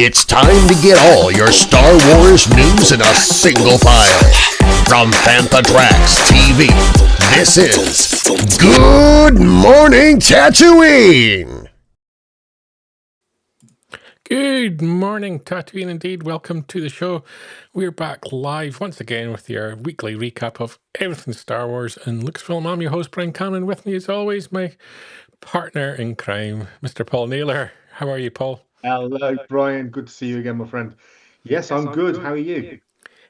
It's time to get all your Star Wars news in a single file. From Fantatrax TV, this is Good Morning Tatooine! Good morning, Tatooine, indeed. Welcome to the show. We're back live once again with your weekly recap of everything Star Wars and Lucasfilm. I'm your host, Brian Cannon. With me, as always, my partner in crime, Mr. Paul Naylor. How are you, Paul? Hello, Brian. Good to see you again, my friend. Yes, I'm good. How are you?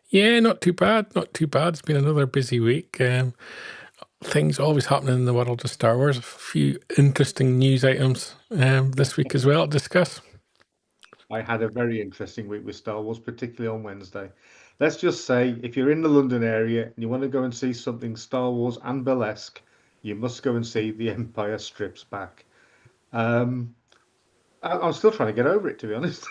Yeah, not too bad. Not too bad. It's been another busy week. Things always happening in the world of Star Wars. A few interesting news items this week as well to discuss. I had a very interesting week with Star Wars, particularly on Wednesday. Let's just say, if you're in the London area and you want to go and see something Star Wars and burlesque, you must go and see The Empire Strips Back. I'm still trying to get over it, to be honest.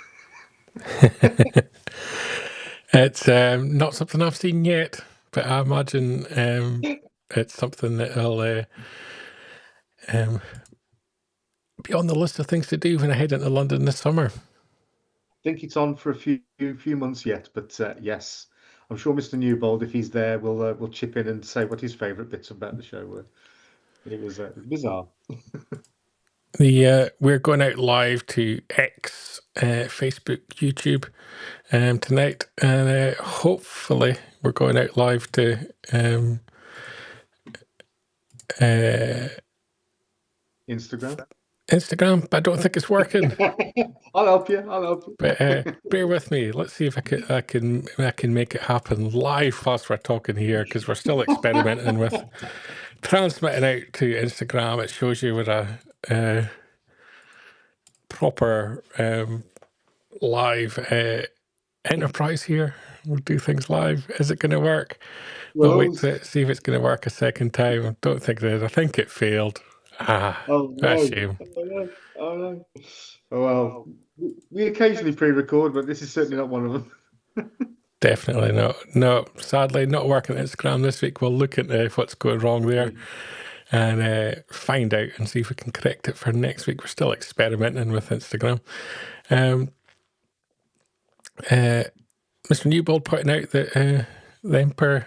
It's not something I've seen yet, but I imagine it's something that will be on the list of things to do when I head into London this summer. I think it's on for a few months yet, but yes, I'm sure Mr. Newbold, if he's there, will chip in and say what his favourite bits about the show were. It was bizarre. We're going out live to X, Facebook, YouTube tonight, and hopefully we're going out live to Instagram, but I don't think it's working. I'll help you. But bear with me. Let's see if I can make it happen live whilst we're talking here, because we're still experimenting with transmitting out to Instagram. It shows you with a proper live enterprise here. We'll do things live. Is it going to work? We'll wait to see if it's going to work a second time. I don't think it is. I think it failed. Oh no! A shame. Oh no! Oh well, we occasionally pre-record, but this is certainly not one of them. Definitely not. No, sadly, not working at Instagram this week. We'll look at what's going wrong there and find out and see if we can correct it for next week. We're still experimenting with Instagram. Mr. Newbold pointing out that the Emperor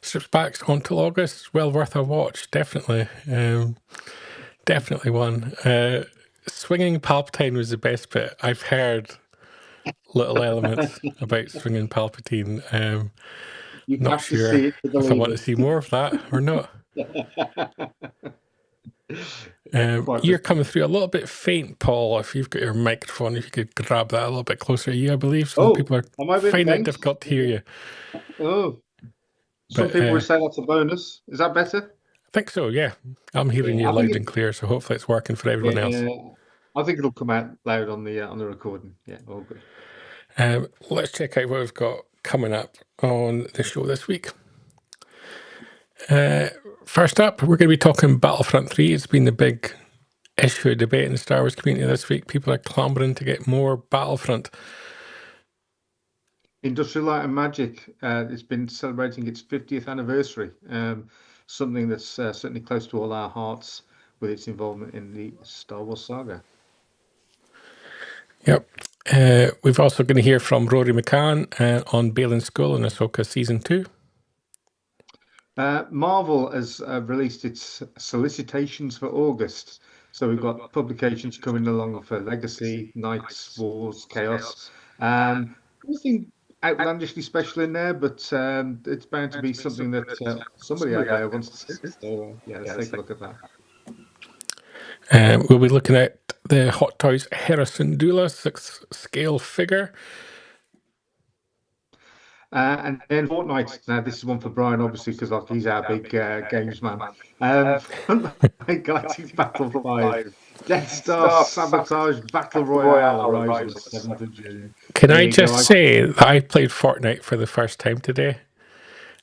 Strips Back on till August. Well worth a watch, definitely. Definitely one. Swinging Palpatine was the best bit. I've heard little elements about swinging Palpatine. Not sure if I want to see more of that or not. You're coming through a little bit faint, Paul. If you've got your microphone, if you could grab that a little bit closer to you, I believe. Some people are finding it difficult to hear you. Oh, some people would say that's a bonus. Is that better? I think so, yeah. I'm hearing you loud and clear, so hopefully it's working for everyone else. I think it'll come out loud on the recording. Yeah, all good. Let's check out what we've got coming up on the show this week. First up, we're going to be talking Battlefront 3. It's been the big issue of debate in the Star Wars community this week. People are clambering to get more Battlefront. Industrial Light and Magic has been celebrating its 50th anniversary. Something that's certainly close to all our hearts with its involvement in the Star Wars saga. Yep. We've also going to hear from Rory McCann on Bail School and Ahsoka Season 2. Marvel has released its solicitations for August. So we've got publications coming along for Legacy, Knights, Wars, Chaos. Nothing outlandishly special in there, but it's bound to be something that somebody out there wants to see. So yeah, let's take a look at that. We'll be looking at the Hot Toys Hera Syndulla 6th scale figure. And then Fortnite. Now this is one for Brian, obviously, because like he's our big games man. Galactic Battle 5, Death Star Sabotage Battle Royale arrives on the 7th of June. Can There I you go. just say that I played Fortnite for the first time today,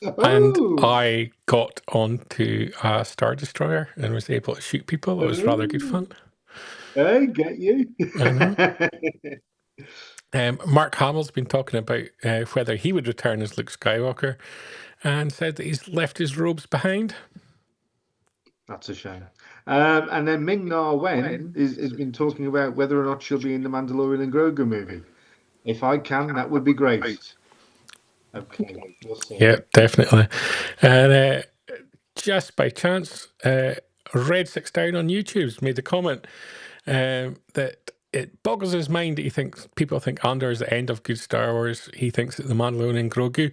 and Oh, I got onto a Star Destroyer and was able to shoot people. It was rather good fun. I get you. I know. Mark Hamill's been talking about whether he would return as Luke Skywalker, and said that he's left his robes behind. That's a shame. And then Ming-Na Wen has been talking about whether or not she'll be in the Mandalorian and Grogu movie. If I can, that would be great. Okay, we'll see. Yeah, definitely. And just by chance, Red 6 Down on YouTube's made the comment that it boggles his mind that people think Andor is the end of good Star Wars. He thinks that the Mandalorian and Grogu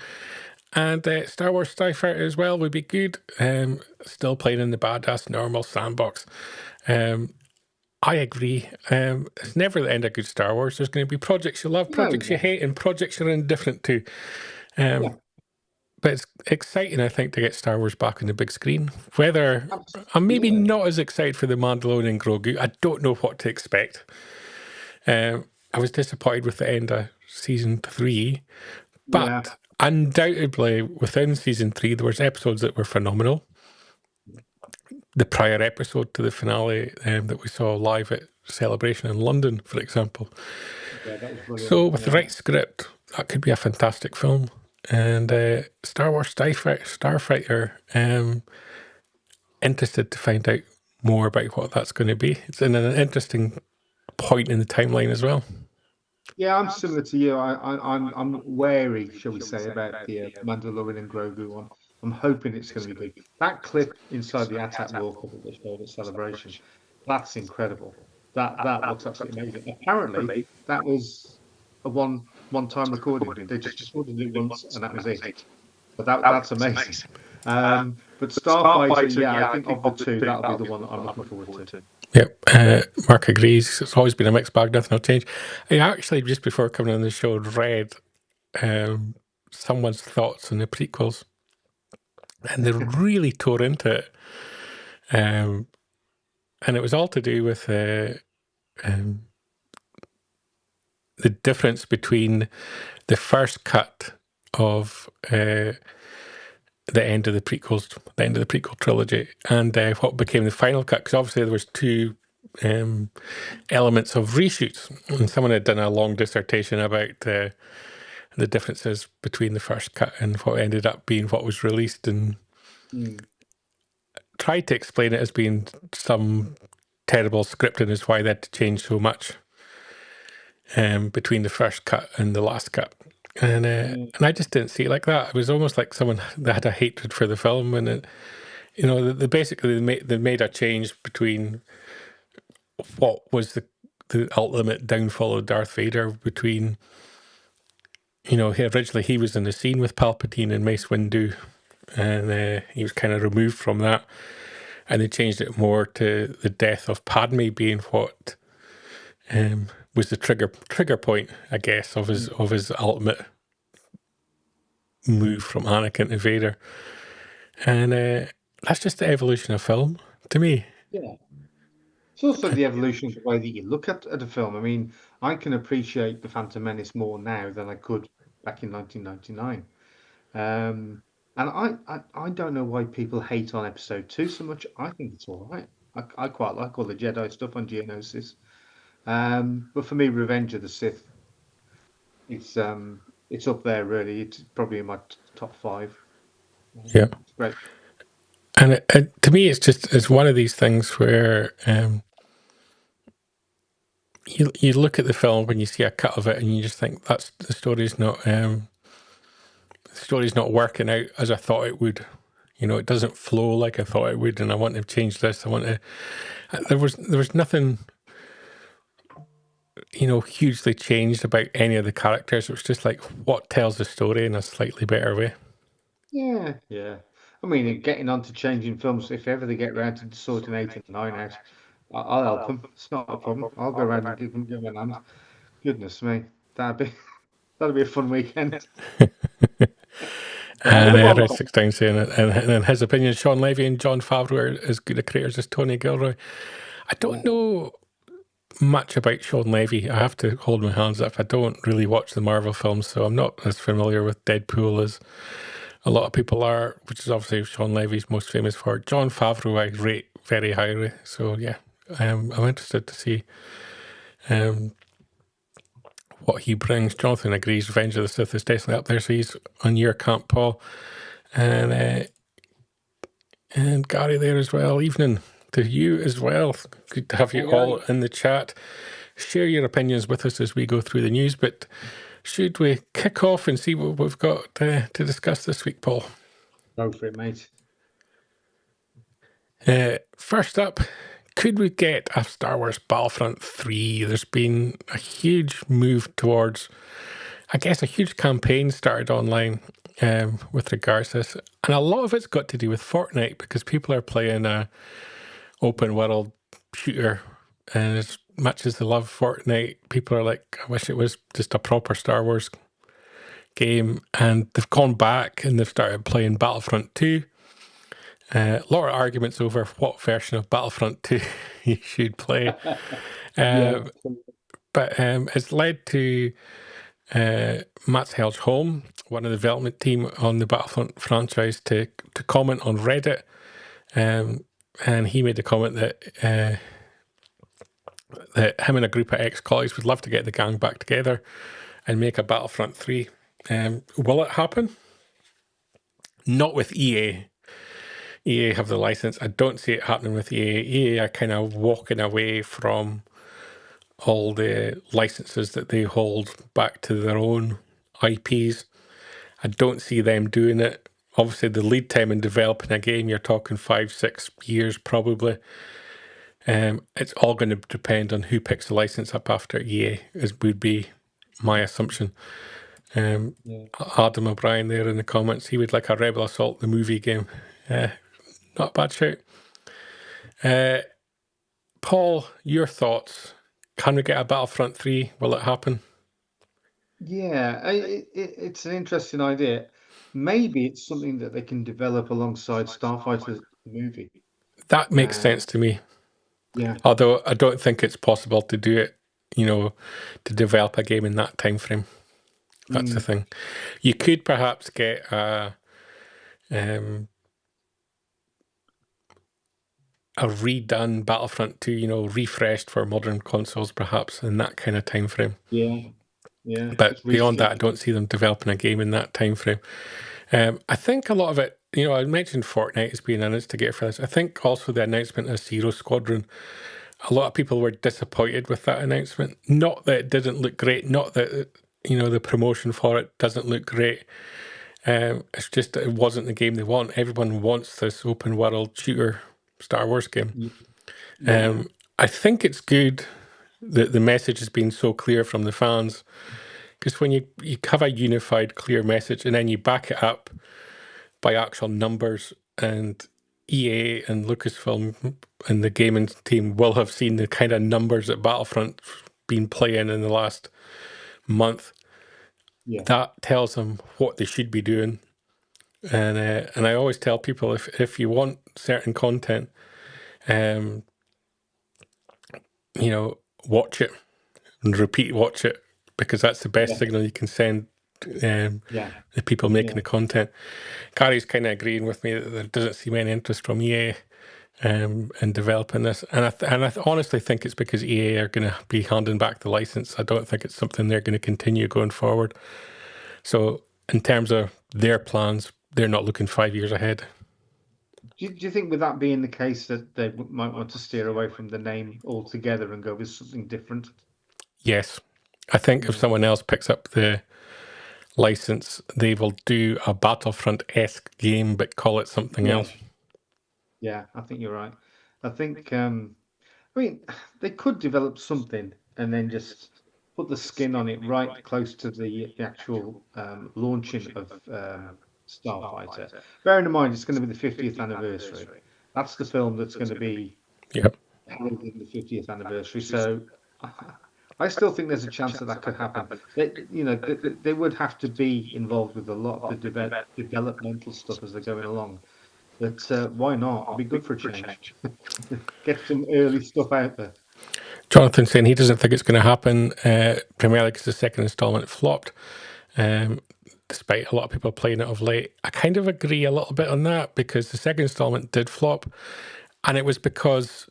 and Star Wars Starfighter as well would be good. Still playing in the badass normal sandbox. I agree. It's never the end of good Star Wars. There's going to be projects you love, projects you hate, and projects you're indifferent to. But it's exciting, I think, to get Star Wars back on the big screen. Whether I'm maybe not as excited for the Mandalorian and Grogu, I don't know what to expect. I was disappointed with the end of season 3, but undoubtedly within season 3 there was episodes that were phenomenal. The prior episode to the finale that we saw live at Celebration in London, for example. Yeah, that was brilliant. So with the right script, that could be a fantastic film. And Star Wars Starfighter, interested to find out more about what that's going to be. It's in an interesting point in the timeline as well. Yeah, I'm similar to you. I'm wary, shall we say, about the Mandalorian and Grogu one. I'm hoping it's going to be big. That clip inside the AT-AT walk-up that they showed at Celebration, that's incredible. That looks absolutely amazing. Apparently, that was a one-time recording. They just recorded it once, and that was it. But that's amazing. But Starfighter, yeah, I think of the two, that'll be the one that I'm looking forward to. Yep, Mark agrees. It's always been a mixed bag, nothing will change. I actually, just before coming on the show, read someone's thoughts on the prequels, and they really tore into it. And it was all to do with the difference between the first cut of the end of the prequels, the end of the prequel trilogy, and what became the final cut. Because obviously there was two elements of reshoots, and someone had done a long dissertation about the differences between the first cut and what ended up being what was released, and tried to explain it as being some terrible scripting is why they had to change so much between the first cut and the last cut. And I just didn't see it like that. It was almost like someone that had a hatred for the film, and it, they basically they made a change between what was the ultimate downfall of Darth Vader. Between originally he was in the scene with Palpatine and Mace Windu, and he was kind of removed from that, and they changed it more to the death of Padme being what was the trigger point, I guess, of his ultimate move from Anakin to Vader. And that's just the evolution of film to me. Yeah. It's also the evolution of the way that you look at a film. I mean, I can appreciate The Phantom Menace more now than I could back in 1999. And I don't know why people hate on Episode 2 so much. I think it's all right. I quite like all the Jedi stuff on Geonosis. But for me, Revenge of the Sith, it's up there really. It's probably in my top 5. Yeah, it's great. And to me, it's one of these things where you look at the film when you see a cut of it, and you just think that's the story's not working out as I thought it would. It doesn't flow like I thought it would, and I want to change this. I want to. There was nothing, hugely changed about any of the characters. It was just like what tells the story in a slightly better way. Yeah, yeah. I mean, getting on to changing films, if ever they get around to sorting 8 and 9 out, I'll help them. It's not a problem. I'll go around and give them an hand. Goodness me, that'd be a fun weekend. And Red 16 saying it, and in his opinion, Sean Levy and Jon Favreau are as good a creators as Tony Gilroy. I don't know much about Sean Levy. I have to hold my hands up. I don't really watch the Marvel films, so I'm not as familiar with Deadpool as a lot of people are, which is obviously Sean Levy's most famous for. Jon Favreau I rate very highly, so yeah, I'm interested to see what he brings. Jonathan agrees. Revenge of the Sith is definitely up there, so he's on your camp, Paul. And Gary there as well. Evening to you as well. Good to have you all in the chat. Share your opinions with us as we go through the news, but should we kick off and see what we've got to discuss this week, Paul? Go for it, mate. First up, could we get a Star Wars Battlefront 3? There's been a huge move towards, I guess, a huge campaign started online with regards to this. And a lot of it's got to do with Fortnite because people are playing a open world shooter. And as much as they love Fortnite, people are like, I wish it was just a proper Star Wars game. And they've gone back and they've started playing Battlefront 2. A lot of arguments over what version of Battlefront 2 you should play. But it's led to Matt Helge-Holm, one of the development team on the Battlefront franchise, to comment on Reddit. And he made the comment that him and a group of ex-colleagues would love to get the gang back together and make a Battlefront 3. Will it happen? Not with EA. EA have the license. I don't see it happening with EA. EA are kind of walking away from all the licenses that they hold back to their own IPs. I don't see them doing it. Obviously, the lead time in developing a game, you're talking 5-6 years probably. It's all going to depend on who picks the license up after EA, would be my assumption. Adam O'Brien there in the comments, he would like a Rebel Assault, the movie game. Not a bad shout. Paul, your thoughts? Can we get a Battlefront 3? Will it happen? Yeah, it's an interesting idea. Maybe it's something that they can develop alongside Starfighter the movie. That makes sense to me. Yeah. Although I don't think it's possible to do it, to develop a game in that time frame. That's the thing. You could perhaps get a redone Battlefront 2, refreshed for modern consoles, perhaps in that kind of time frame. Yeah. But beyond that, I don't see them developing a game in that time frame. I think a lot of it, I mentioned Fortnite as being an instigator for this. I think also the announcement of Zero Squadron, a lot of people were disappointed with that announcement. Not that it didn't look great, not that, the promotion for it doesn't look great. It's just that it wasn't the game they want. Everyone wants this open world shooter Star Wars game. I think it's good that the message has been so clear from the fans, because when you have a unified, clear message and then you back it up by actual numbers, and EA and Lucasfilm and the gaming team will have seen the kind of numbers that Battlefront's been playing in the last month. That tells them what they should be doing. And I always tell people, if you want certain content, watch it and repeat watch it, because that's the best signal you can send the people making the content. Gary's kind of agreeing with me that there doesn't seem any interest from EA in developing this, and I honestly think it's because EA are going to be handing back the license. I don't think it's something they're going to continue going forward. So in terms of their plans, they're not looking 5 years ahead. Do you think, with that being the case, that they might want to steer away from the name altogether and go with something different? Yes. I think if someone else picks up the license, they will do a Battlefront-esque game, but call it something else. Yeah, I think you're right. I think, I mean, they could develop something and then just put the skin on it right close to the actual launching of Starfighter. Bearing in mind, it's going to be the 50th anniversary. That's the film that's going to be Yep. held in the 50th anniversary. So I still think there's a chance that that could happen. They would have to be involved with a lot of the developmental stuff as they're going along. But why not? It'd be good for a change. Get some early stuff out there. Jonathan saying he doesn't think it's going to happen, primarily because the second installment flopped, despite a lot of people playing it of late. I kind of agree a little bit on that, because the second installment did flop, and it was because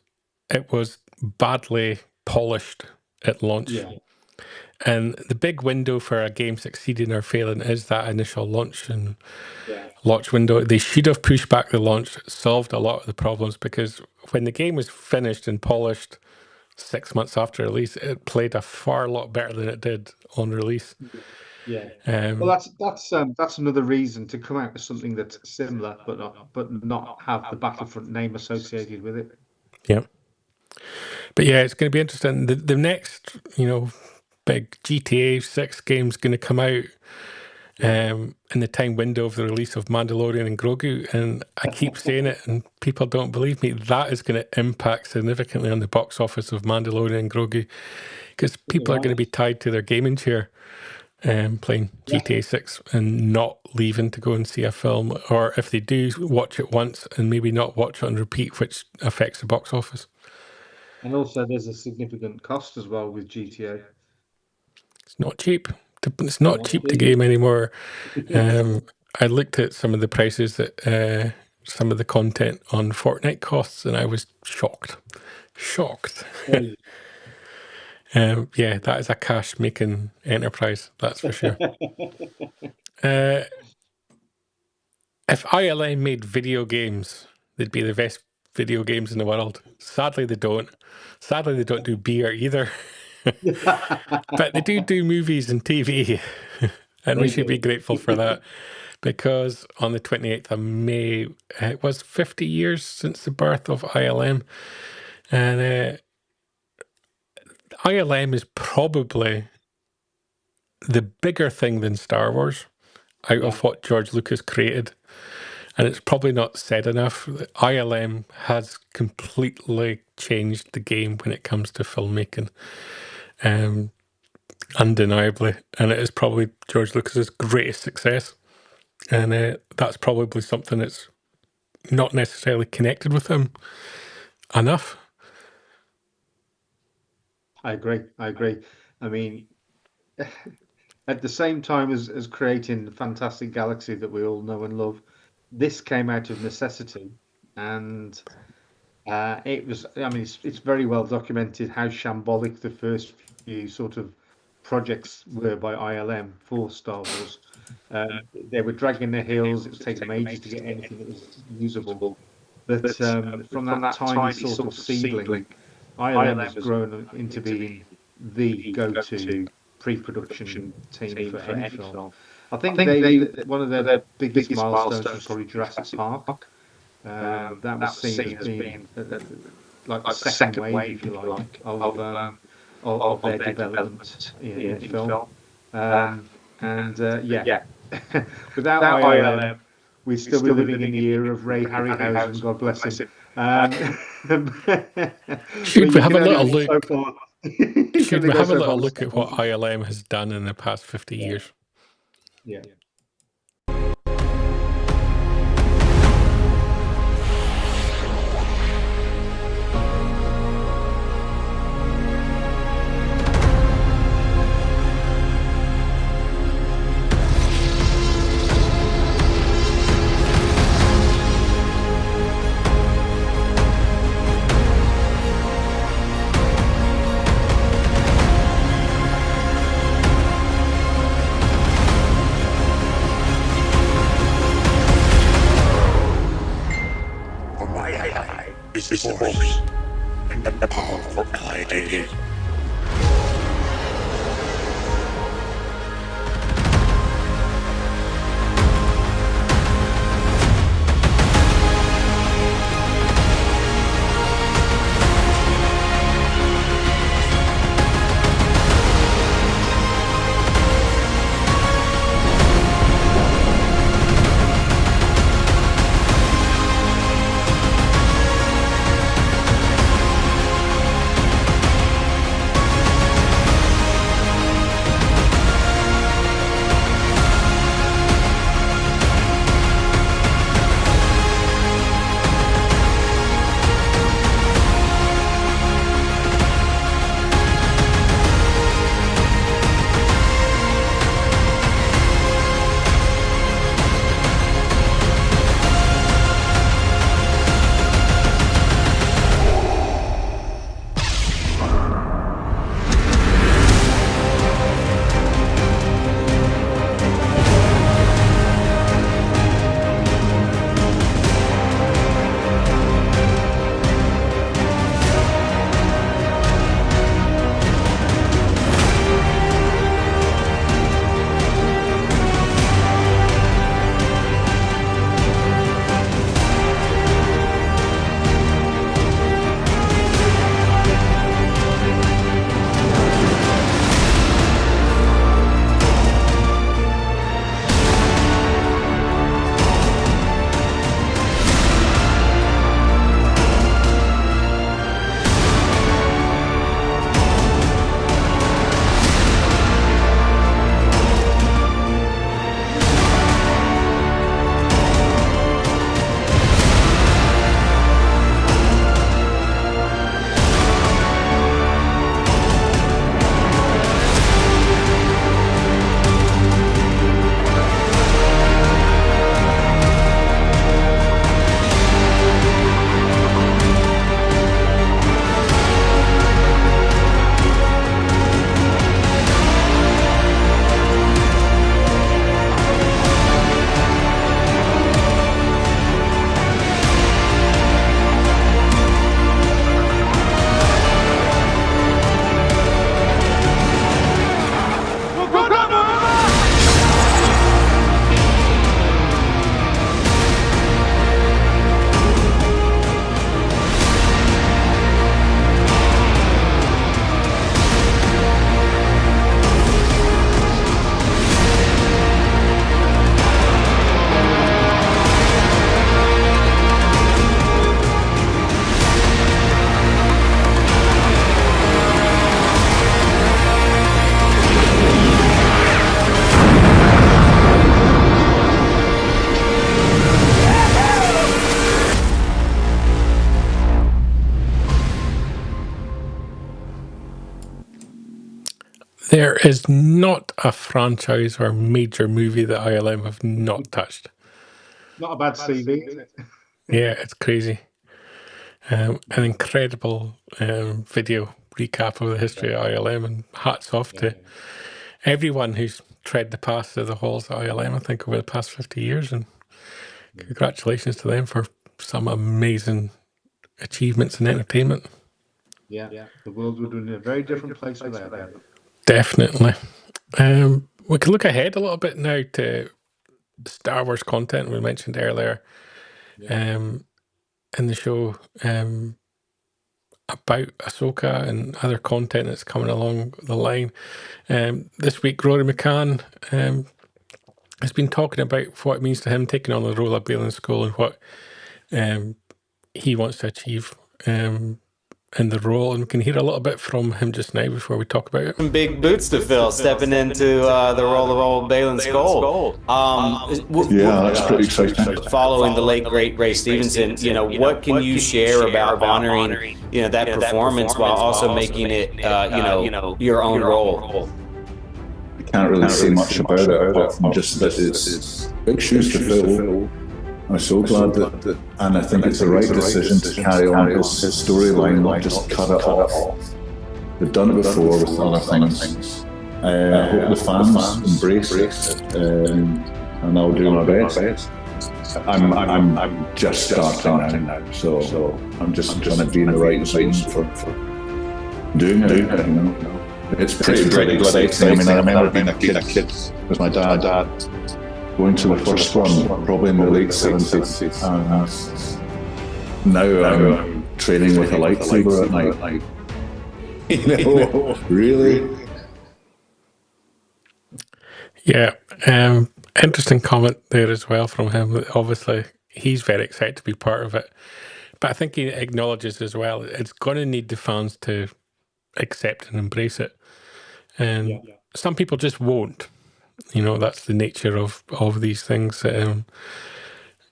it was badly polished at launch. Yeah. And the big window for a game succeeding or failing is that initial launch and Yeah. launch window. They should have pushed back the launch, solved a lot of the problems, because when the game was finished and polished 6 months after release, it played a far lot better than it did on release. Yeah. Well, that's another reason to come out with something that's similar, but not have the Battlefront name associated with it. Yeah. But yeah, it's going to be interesting. The next, big GTA 6 game's going to come out in the time window of the release of Mandalorian and Grogu, and I keep saying it and people don't believe me. That is going to impact significantly on the box office of Mandalorian and Grogu, because people are going to be tied to their gaming chair playing GTA 6 and not leaving to go and see a film, or if they do, watch it once and maybe not watch it on repeat, which affects the box office. And also, there's a significant cost as well with GTA. It's not cheap. It's not cheap to game anymore. I looked at some of the prices that some of the content on Fortnite costs, and I was shocked. Yeah, that is a cash-making enterprise, that's for sure. If ILM made video games, they'd be the best video games in the world. Sadly, they don't. Sadly, they don't do beer either. But they do movies and TV, and we should be grateful for that, because on the 28th of May, it was 50 years since the birth of ILM, and ILM is probably the bigger thing than Star Wars out of what George Lucas created. And it's probably not said enough. ILM has completely changed the game when it comes to filmmaking, undeniably. And it is probably George Lucas's greatest success. And that's probably something that's not necessarily connected with him enough. I agree. I mean, at the same time as creating the fantastic galaxy that we all know and love, this came out of necessity, and it was. I mean, it's very well documented how shambolic the first few sort of projects were by ILM for Star Wars. They were dragging their heels. It was taking them ages to get anything that was usable. But from that tiny sort of seedling, ILM has grown into being the go-to pre-production team for any film. I think one of their biggest milestones was probably Jurassic Park. That was seen as being like the second wave, if you like, of their development in film. Without ILM, we'd still be living in the era of Ray Harryhausen, God bless him. Should we have a little look? Should we have a little look at what ILM has done in the past 50 years? Yeah. Is the force and the power for climatic. There is not a franchise or major movie that ILM have not touched. Not a bad CV, is it? Yeah, it's crazy. An incredible video recap of the history of ILM, and hats off to everyone who's tread the path of the halls of ILM, I think, over the past 50 years, and congratulations to them for some amazing achievements in entertainment. Yeah, the world would be in a very different place without them. Definitely. We can look ahead a little bit now to Star Wars content we mentioned earlier in the show, about Ahsoka and other content that's coming along the line. This week, Rory McCann has been talking about what it means to him taking on the role of Balin Skull and what he wants to achieve in the role, and we can hear a little bit from him just now before we talk about it. Some big boots to fill, stepping into the role of old Balin Skull. Yeah, that's pretty exciting. Following the late great Ray Stevenson, what can you share about honoring that performance while also making it your own role? I can't really say much about it apart from just that it's big shoes to fill. I'm so glad that, and I think it's the right decision to carry on his storyline, not just cut it off. They've done it before with other things. I hope the fans embrace it, and I'll do my best. I'm just starting now, so I'm just trying to be in the right zone for doing it. It's pretty bloody exciting. I remember being a kid with my dad. Going to the first one, probably in the late 70s, and now I'm training with a lightsaber at night. Really? Yeah, interesting comment there as well from him. Obviously, he's very excited to be part of it, but I think he acknowledges as well it's going to need the fans to accept and embrace it, and some people just won't. That's the nature of these things.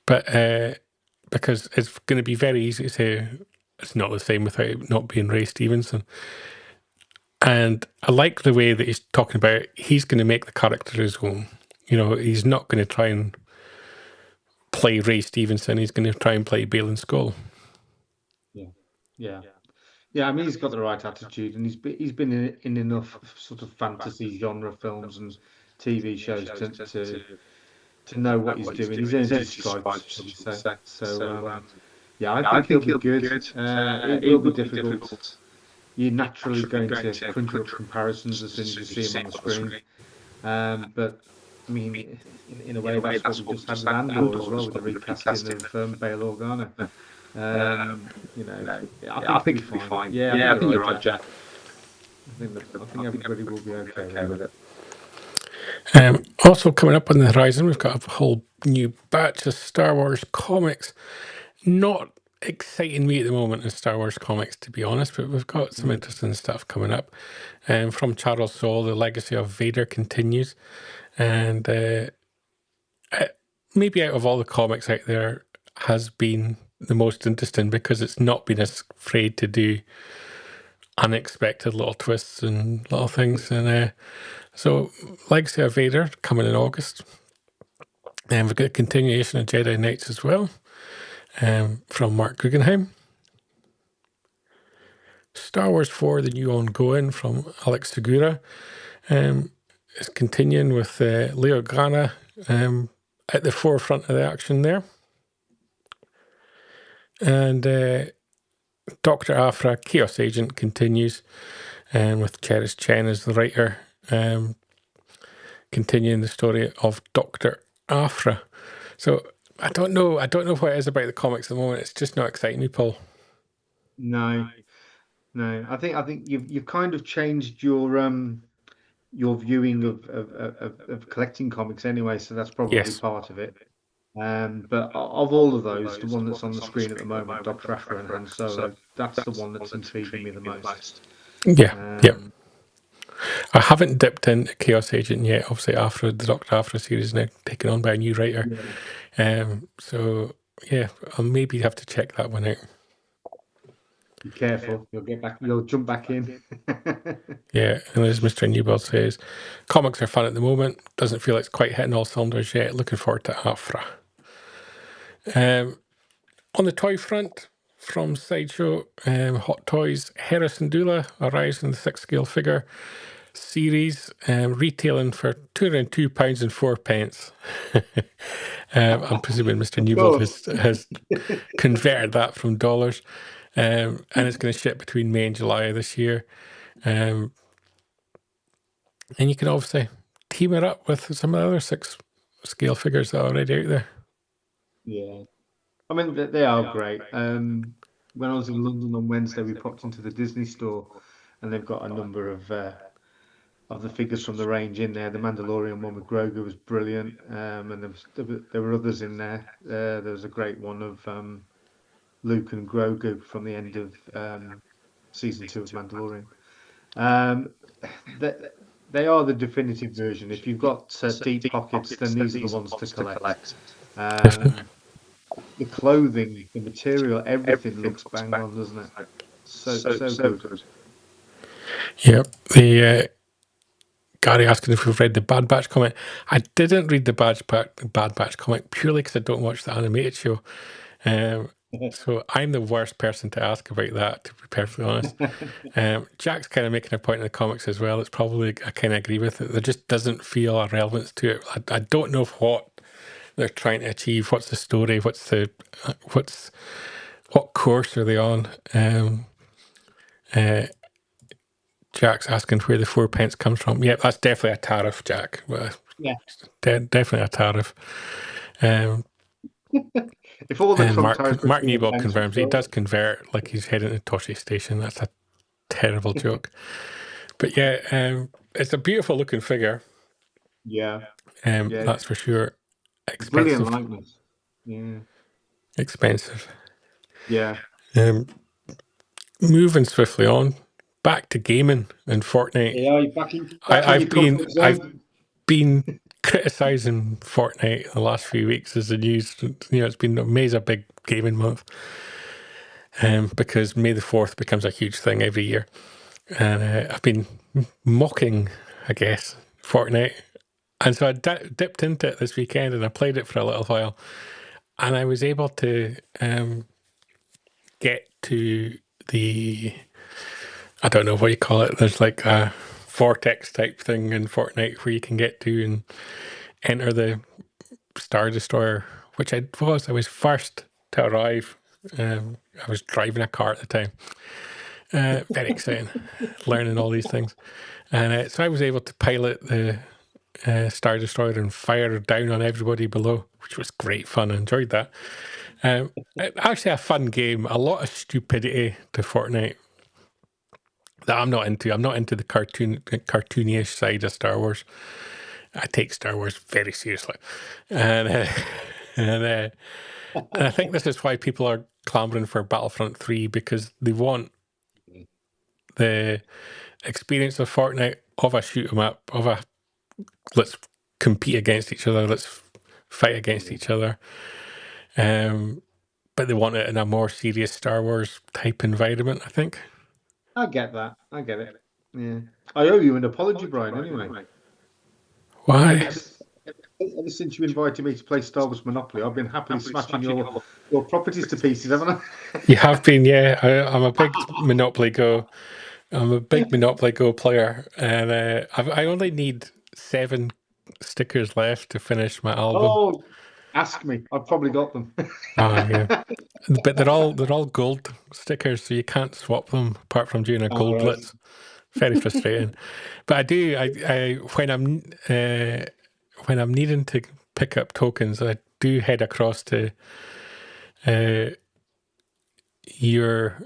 But because it's going to be very easy to say it's not the same without it not being Ray Stevenson. And I like the way that he's talking about he's going to make the character his own. He's not going to try and play Ray Stevenson. He's going to try and play Balin Skull. Yeah. I mean, he's got the right attitude, and he's been in enough sort of fantasy genre films and TV shows to know what he's doing. He's earned his stripes, shall we say. So, I think he'll be good. It will be difficult. You're naturally going to crunch up comparisons as soon as you see him on the screen. But, I mean, in a way, that's what we just had with Andor as well, with the recasting of Bail Organa. I think it'll be fine. Yeah, I think you're right, Jack. I think everybody will be okay with it. Also coming up on the horizon, we've got a whole new batch of Star Wars comics. Not exciting me at the moment in Star Wars comics, to be honest, but we've got some interesting stuff coming up. From Charles Soule, the legacy of Vader continues, and maybe out of all the comics out there, has been the most interesting because it's not been as afraid to do unexpected little twists and little things. And so, Legacy of Vader coming in August. And we've got a continuation of Jedi Knights as well, from Mark Guggenheim. Star Wars 4, the new ongoing from Alex Segura, is continuing with Leo Organa at the forefront of the action there. And Dr. Aphra, Chaos Agent, continues with Cheris Chen as the writer, continuing the story of Dr. Aphra. So I don't know what it is about the comics at the moment. It's just not exciting me, Paul. No. I think you've kind of changed your viewing of collecting comics anyway, so that's probably part of it. But of all of those, the one that's on the screen at the moment, Dr. Aphra and Han Solo, that's the one that's intriguing me the most. Yeah. I haven't dipped into Chaos Agent yet. Obviously, after the Dr. Aphra series is now taken on by a new writer. So, I'll maybe have to check that one out. Be careful, you'll jump back in. Yeah, and as Mr. Newbold says, comics are fun at the moment. Doesn't feel like it's quite hitting all cylinders yet. Looking forward to Afra. On the toy front, from Sideshow, Hot Toys, Hera Syndulla arrives in the 6-scale figure series, retailing for £202 and 4 pence. I'm presuming Mr. Newbold has converted that from dollars, and it's going to ship between May and July this year. And you can obviously team it up with some of the other 6-scale figures that are already out there. Yeah, I mean they are great. When I was in London on Wednesday, we popped into the Disney store, and they've got a number of the figures from the range in there. The Mandalorian one with Grogu was brilliant, and there were others in there. There was a great one of Luke and Grogu from the end of season 2 of Mandalorian. They are the definitive version. If you've got deep pockets, then these are the ones to collect. The clothing, the material, everything looks bang on, doesn't it? So good. Yep. The Gary asking if we've read the Bad Batch comic. I didn't read the Bad Batch comic purely because I don't watch the animated show. So I'm the worst person to ask about that, to be perfectly honest. Jack's kind of making a point in the comics as well. It's probably, I kind of agree with it. There just doesn't feel a relevance to it. I don't know what they're trying to achieve. What's the story? What course are they on? Jack's asking where the 4 pence comes from. Yeah, that's definitely a tariff, Jack. Yeah. Definitely a tariff. If all the And Trump tariffs Mark were Newbold pence, confirms he does convert like he's heading to Toshi Station. That's a terrible joke. But yeah, it's a beautiful looking figure. Yeah. That's for sure. Brilliant Expensive. likeness. Yeah. Expensive. Yeah. Moving swiftly on, back to gaming and Fortnite. Yeah, I've been criticising Fortnite the last few weeks as the news. It's been May's a big gaming month, because May the 4th becomes a huge thing every year, and I've been mocking, I guess, Fortnite, and so I dipped into it this weekend and I played it for a little while, and I was able to get to the, I don't know what you call it. There's like a vortex type thing in Fortnite where you can get to and enter the Star Destroyer, which I was first to arrive. I was driving a car at the time. Very exciting, learning all these things. And so I was able to pilot the Star Destroyer and fire down on everybody below, which was great fun. I enjoyed that. Actually a fun game, a lot of stupidity to Fortnite that I'm not into. I'm not into the cartoonish side of Star Wars. I take Star Wars very seriously. And I think this is why people are clamoring for Battlefront 3, because they want the experience of Fortnite, of a shoot 'em up, of a let's compete against each other, let's fight against each other. But they want it in a more serious Star Wars type environment, I think. I get that. I get it. Yeah. I owe you an apology, Brian, anyway. Why? Ever since you invited me to play Star Wars Monopoly, I've been happily smashing your properties to pieces, haven't I? You have been, yeah. I'm a big Monopoly Go. I'm a big Monopoly Go player, and I only need 7 stickers left to finish my album. Oh, ask me. I've probably got them. Yeah. But they're all gold stickers, so you can't swap them apart from doing a gold blitz. Very frustrating. But I do. I when I'm needing to pick up tokens, I do head across to your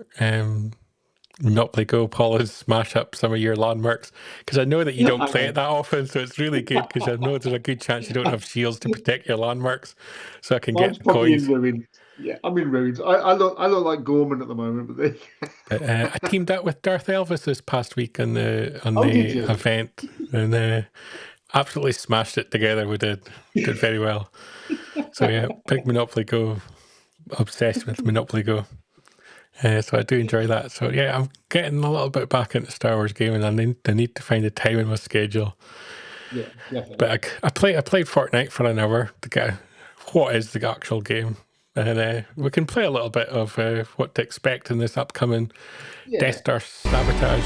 Monopoly Go, Paul, and smash up some of your landmarks, because I know that you don't play it that often, so it's really good, because I know there's a good chance you don't have shields to protect your landmarks, so I can get the coins. In ruins. Yeah, I'm in ruins. I look like Gorman at the moment, but I teamed up with Darth Elvis this past week on the event, and absolutely smashed it together. We did very well. So yeah, big Monopoly Go, obsessed with Monopoly Go. So I do enjoy that. So yeah, I'm getting a little bit back into Star Wars gaming. I need to find the time in my schedule. Yeah, definitely. But I played Fortnite for an hour to get what is the actual game, and we can play a little bit of what to expect in this upcoming Death Star Sabotage.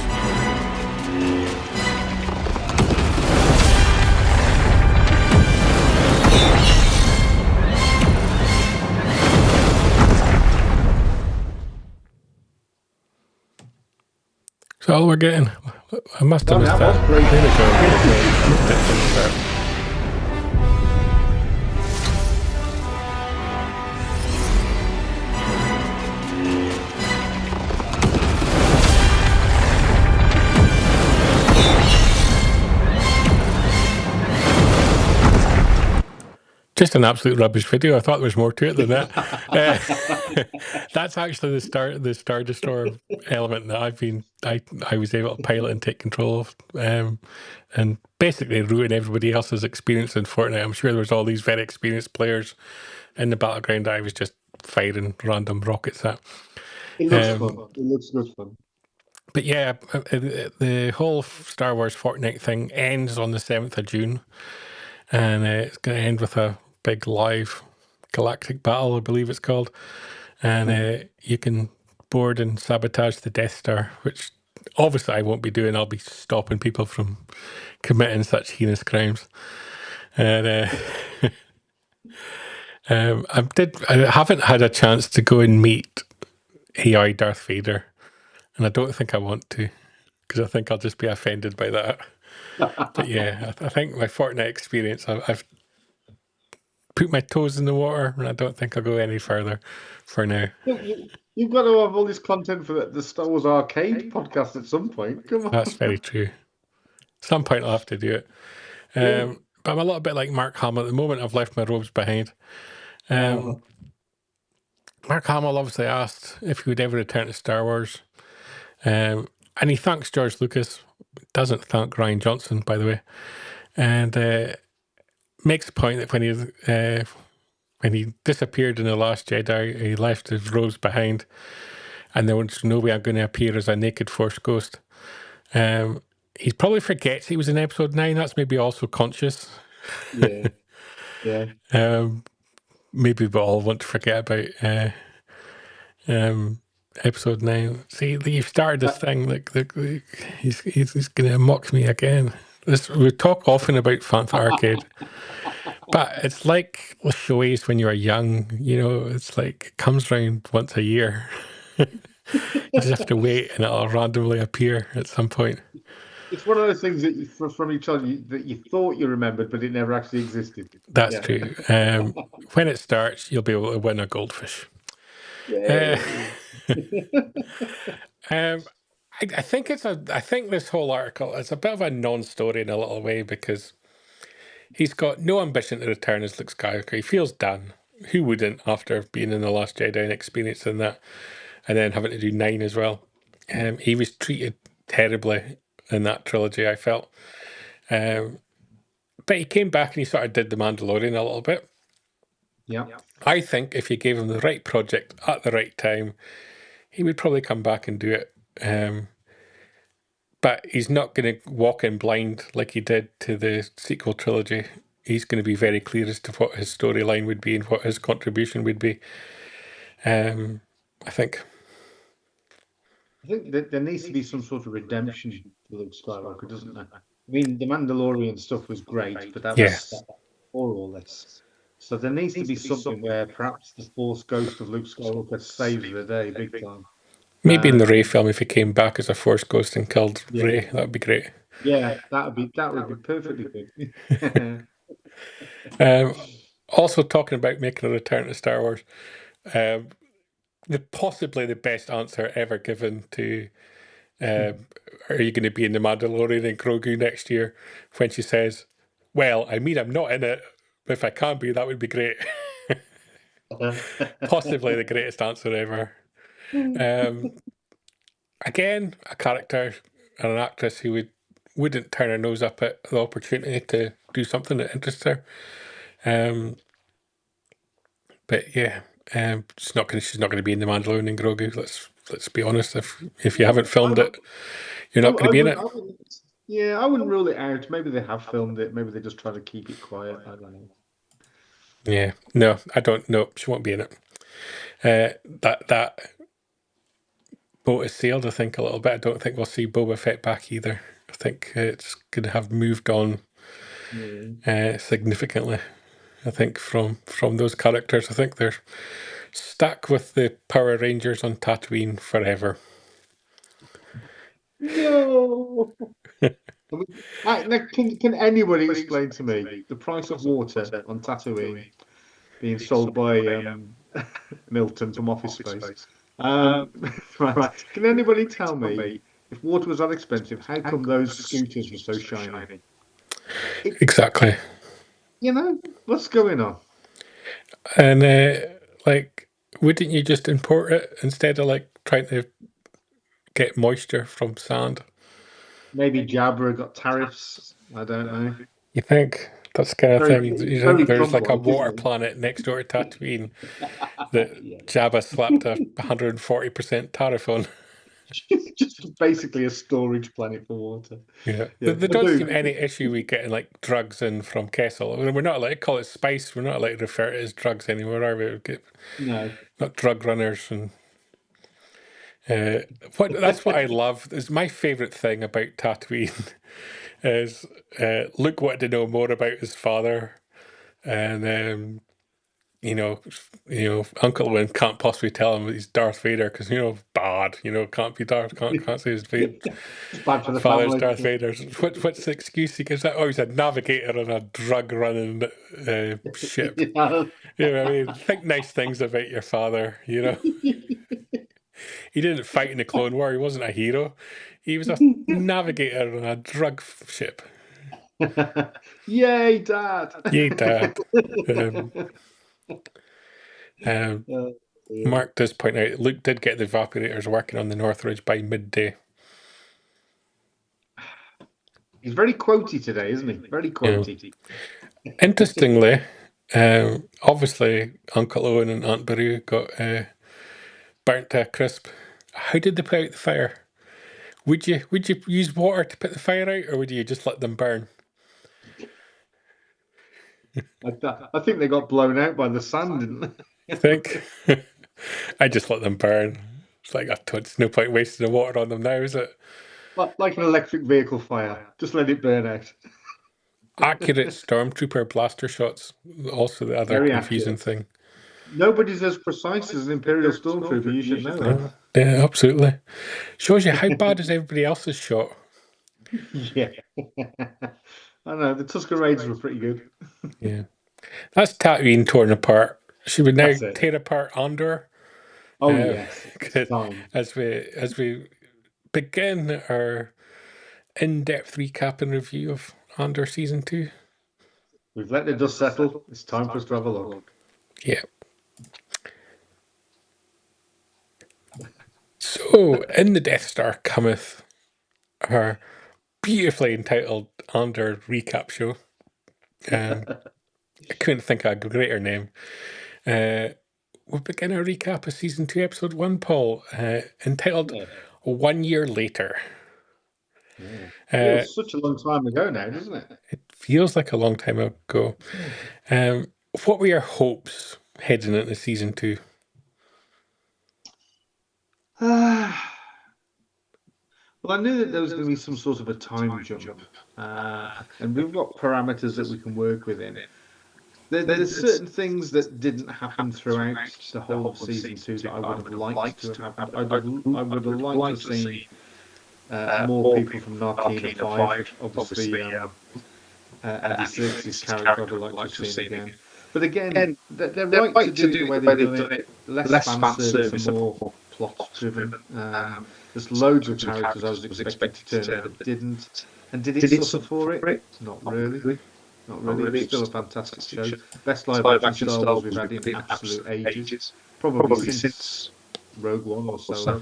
So all we're getting, I must have missed that. Was great. There we go. Missed it from the start. Just an absolute rubbish video. I thought there was more to it than that. That's actually the Star Destroyer element that I was able to pilot and take control of, and basically ruin everybody else's experience in Fortnite. I'm sure there was all these very experienced players in the battleground I was just firing random rockets at. It looks fun. It looks good fun. But yeah, the whole Star Wars Fortnite thing ends on the 7th of June, and it's going to end with a big live galactic battle, I believe it's called. And you can board and sabotage the Death Star, which obviously I won't be doing. I'll be stopping people from committing such heinous crimes. And I haven't had a chance to go and meet AI Darth Vader, and I don't think I want to, because I think I'll just be offended by that. But yeah, I think my Fortnite experience, I've put my toes in the water, and I don't think I'll go any further for now. You've got to have all this content for the Star Wars Arcade podcast at some point. Come on. That's very true. At some point I'll have to do it. But I'm a little bit like Mark Hamill. At the moment, I've left my robes behind. Mark Hamill obviously asked if he would ever return to Star Wars. And he thanks George Lucas, doesn't thank Rian Johnson, by the way. And makes the point that when he disappeared in The Last Jedi, he left his robes behind, and there was no way I'm going to appear as a naked Force ghost. He probably forgets he was in Episode 9. That's maybe also conscious. Yeah. Maybe we all want to forget about Episode 9. See, you've started this thing. He's going to mock me again. We talk often about Fantha Arcade, but it's like the showies when you were young. You know, it's like it comes round once a year. You just have to wait, and it'll randomly appear at some point. It's one of those things that from each other that you thought you remembered, but it never actually existed. That's true. When it starts, you'll be able to win a goldfish. I think this whole article is a bit of a non-story in a little way, because he's got no ambition to return as Luke Skywalker. He feels done. Who wouldn't, after being in The Last Jedi and experiencing that, and then having to do 9 as well? He was treated terribly in that trilogy, I felt. But he came back and he sort of did The Mandalorian a little bit. Yeah. I think if you gave him the right project at the right time, he would probably come back and do it. But he's not going to walk in blind like he did to the sequel trilogy. He's going to be very clear as to what his storyline would be and what his contribution would be. I think that there needs to be some sort of redemption for Luke Skywalker, doesn't there? I mean, the Mandalorian stuff was great, but that was for all this. So there needs to be something where perhaps the Force ghost of Luke Skywalker saves the day big time. Maybe in the Rey film, if he came back as a Force ghost and killed Rey, that would be great. Yeah, that would be perfectly good. Also, talking about making a return to Star Wars, possibly the best answer ever given to are you going to be in The Mandalorian and Grogu next year, when she says, well, I mean, I'm not in it, but if I can be, that would be great. Possibly the greatest answer ever. Again, a character and an actress who wouldn't turn her nose up at the opportunity to do something that interests her. But yeah, she's not going to be in The Mandalorian and Grogu. Let's let's be honest. If you haven't filmed it, you're not going to be in it. I wouldn't rule it out. Maybe they have filmed it. Maybe they just try to keep it quiet. I don't know. Yeah, no, I don't know. She won't be in it. That boat has sailed, I think, a little bit. I don't think we'll see Boba Fett back either. I think it's going to have moved on significantly. I think from those characters, I think they're stuck with the Power Rangers on Tatooine forever. No. Can anybody explain to me the price of water on Tatooine being sold by Milton from Office Space? Right. Can anybody tell me if water was that expensive, how come those scooters were so shiny? Exactly. What's going on? And wouldn't you just import it instead of trying to get moisture from sand? Maybe Jabra got tariffs. I don't know. You think that's the kind of thing? You think there's like a water Trump-like, planet next door to Tatooine that Jabba slapped a 140% tariff on? just basically a storage planet for water. Yeah. There don't seem any issue with getting drugs in from Kessel. I mean, we're not allowed to call it spice. We're not allowed to refer to it as drugs anymore, are we? No. Not drug runners and. That's what I love. Is my favorite thing about Tatooine is Luke wanted to know more about his father, and Uncle Owen can't possibly tell him that he's Darth Vader because bad, can't be Darth, can't say his Bad for the father's family. Darth Vader. What's the excuse he gives? That he's a navigator on a drug running ship. You know what I mean? Think nice things about your father. He didn't fight in the Clone War. He wasn't a hero. He was a navigator on a drug ship. Yay, Dad! Yay, Dad! Mark does point out Luke did get the evaporators working on the North Ridge by midday. He's very quotey today, isn't he? Very quotey. Interestingly, obviously Uncle Owen and Aunt Beru got burnt to a crisp. How did they put out the fire? Would you use water to put the fire out, or would you just let them burn? I think they got blown out by the sun, didn't they? I think. I just let them burn. It's like, it's no point wasting the water on them now, is it? Like an electric vehicle fire. Just let it burn out. Accurate stormtrooper blaster shots. Also the other Very confusing accurate thing. Nobody's as precise as an Imperial Stormtrooper. You should know that. Yeah, absolutely. Shows you how bad is everybody else's shot. Yeah. I know, the Tusken Raiders were pretty good. Yeah. That's Tatooine torn apart. She would now tear apart Andor. Oh, yes. As we begin our in-depth recap and review of Andor Season 2. We've let the dust settle. It's time for us to have a look. Yeah. So, in the Death Star cometh our beautifully entitled Andor recap show. I couldn't think of a greater name. We'll begin our recap of Season 2, Episode 1, Paul, entitled 1 Year Later. Feels such a long time ago now, doesn't it? It feels like a long time ago. What were your hopes heading into Season 2? Well, I knew that there was going to be some sort of a time jump, and we've got parameters that we can work within. There's certain things that didn't happen throughout the whole of Season 2 that I would have liked to have happened. I would have liked to see more people from Narkina 5, obviously Andy Serkis' character I'd have liked to see again. But again, they're right to do the way they've done it, less fan service and more plot driven. There's loads of characters I was expecting to turn up that didn't. And did it suffer for it? Not really. Not really. It's still a fantastic show. Best live action Star Wars we've had in absolute ages. Probably since Rogue One or so,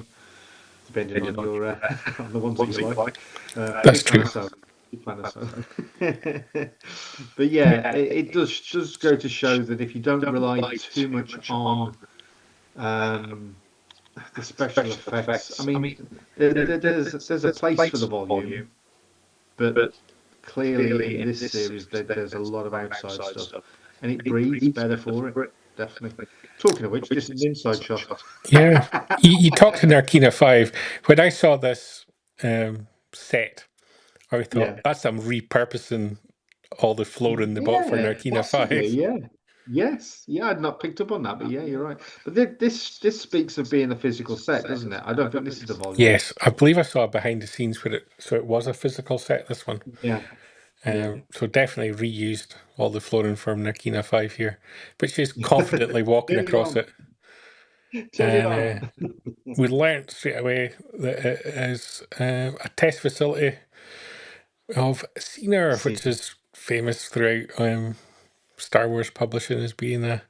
depending on your on the ones that you like. That's true. But yeah, it does go to show that if you don't rely too much on the special effects. I mean, there's a place for the volume, but clearly in this series there's a lot of outside stuff, and it breathes better for it. Definitely. Talking of which, this is an inside shot. Yeah. You talked to Narkina 5. When I saw this set, I thought, Yeah. that's them repurposing all the flooring they bought for Yeah, Narkina possibly. 5. Yeah. Yes. Yeah, I'd not picked up on that, but yeah, you're right. But this speaks of being a physical set, doesn't it? I don't think this is the volume. Yes, I believe I saw behind the scenes where it was a physical set, this one. Yeah. Yeah. So definitely reused all the flooring from Narkina 5 here. But she's confidently walking Turn it across on. it. Turn it And on. we learnt straight away that it is a test facility of Scener, which is famous throughout Star Wars publishing as being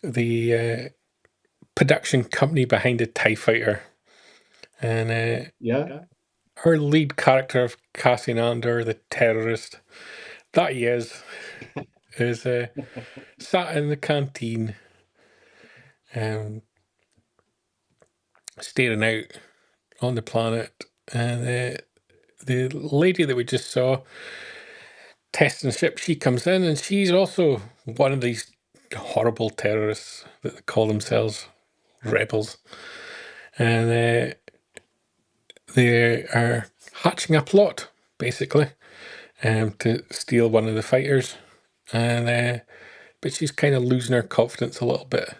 the production company behind the TIE Fighter. And Yeah. her lead character of Cassian Andor, the terrorist that he is sat in the canteen, staring out on the planet, and the lady that we just saw testing the ship, she comes in, and she's also one of these horrible terrorists that call themselves rebels, and they are hatching a plot basically, to steal one of the fighters, and but she's kind of losing her confidence a little bit,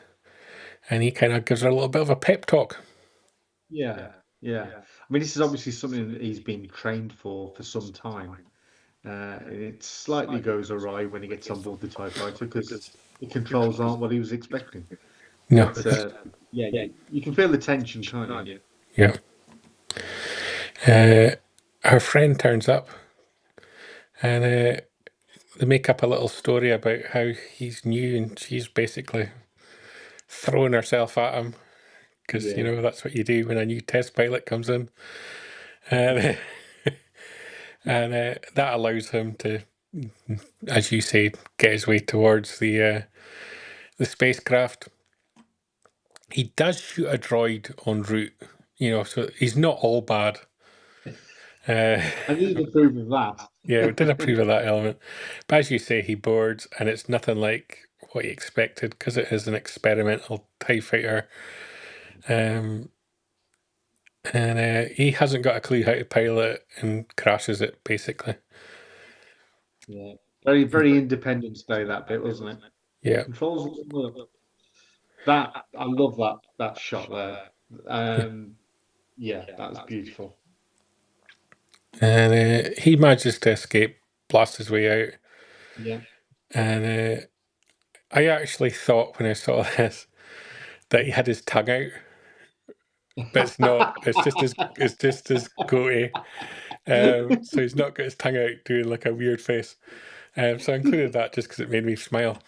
and he kind of gives her a little bit of a pep talk. Yeah. Yeah. I mean, this is obviously something that he's been trained for some time. It slightly goes awry when he gets on board the TIE fighter because the controls aren't what he was expecting. No, But yeah, you can feel the tension, can't you? yeah. Her friend turns up, and they make up a little story about how he's new, and she's basically throwing herself at him because Yeah. that's what you do when a new test pilot comes in, and and that allows him to, as you say, get his way towards the spacecraft. He does shoot a droid en route, so he's not all bad. I need to approve of that. Yeah, we did approve of that element. But as you say, he boards, and it's nothing like what he expected because it is an experimental TIE fighter. And he hasn't got a clue how to pilot and crashes it, basically. Yeah. Very, very Independence Day, that bit, wasn't it? Yeah. Controls doesn't work. That I love that shot there. Yeah, that's beautiful. And he manages to escape, blast his way out. Yeah. And I actually thought when I saw this that he had his tongue out. But it's not. It's just his goatee. So he's not got his tongue out doing like a weird face. So I included that just because it made me smile.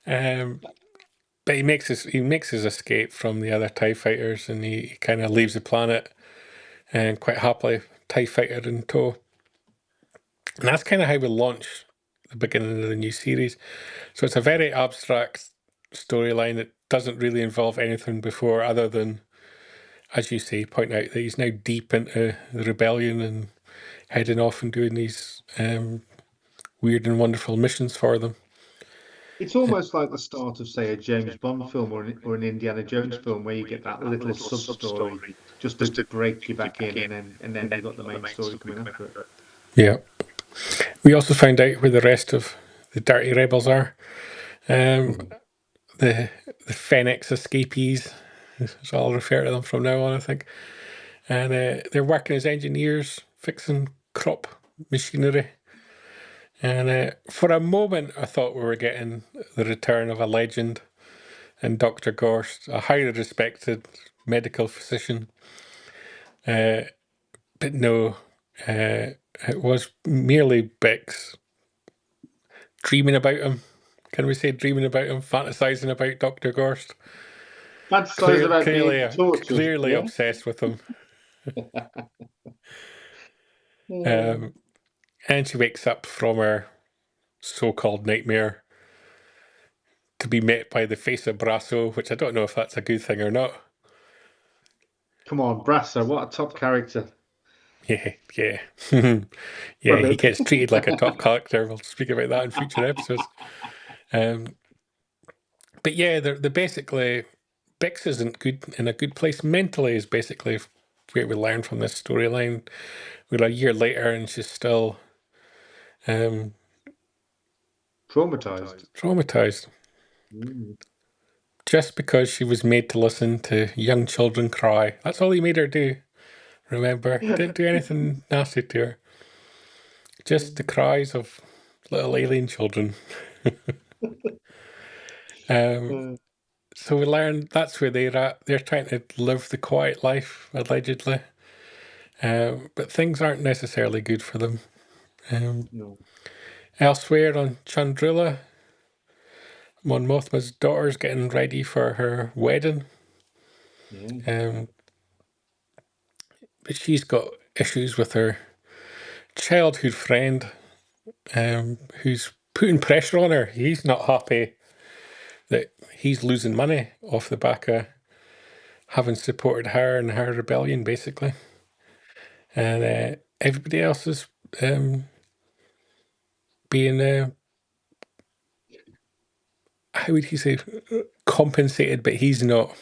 But he makes his escape from the other TIE fighters, and he kind of leaves the planet, and quite happily, TIE fighter in tow. And that's kind of how we launch the beginning of the new series. So it's a very abstract storyline that doesn't really involve anything before, other than, as you say, point out that he's now deep into the rebellion and heading off and doing these weird and wonderful missions for them. It's almost like the start of, say, a James Bond film or an Indiana Jones film, where you get that little sub story just to break you back in, and then you've got the main story coming after it. Yeah. We also found out where the rest of the dirty rebels are. The Fenix escapees, so I'll refer to them from now on, I think. And they're working as engineers, fixing crop machinery. And for a moment, I thought we were getting the return of a legend in Dr. Gorst, a highly respected medical physician. But no, it was merely Bix dreaming about him. Can we say dreaming about him, fantasizing about Dr. Gorst? Fantasizing about being tortured. Clearly obsessed with him. And she wakes up from her so-called nightmare to be met by the face of Brasso, which I don't know if that's a good thing or not. Come on, Brasso, what a top character. Yeah. Yeah, he gets treated like a top character. We'll speak about that in future episodes. But yeah, they're basically... Bix isn't good in a good place mentally is basically where we learn from this storyline. We're a year later and she's still Traumatized. Just because she was made to listen to young children cry. That's all he made her do. Remember? Didn't do anything nasty to her. Just the cries of little alien children. So we learn that's where they're at. They're trying to live the quiet life, allegedly. But things aren't necessarily good for them. No. Elsewhere on Chandrila, Mon Mothma's daughter's getting ready for her wedding. Yeah. But she's got issues with her childhood friend, who's putting pressure on her. He's not happy that he's losing money off the back of having supported her and her rebellion, basically. And everybody else is being, how would you say, compensated, but he's not.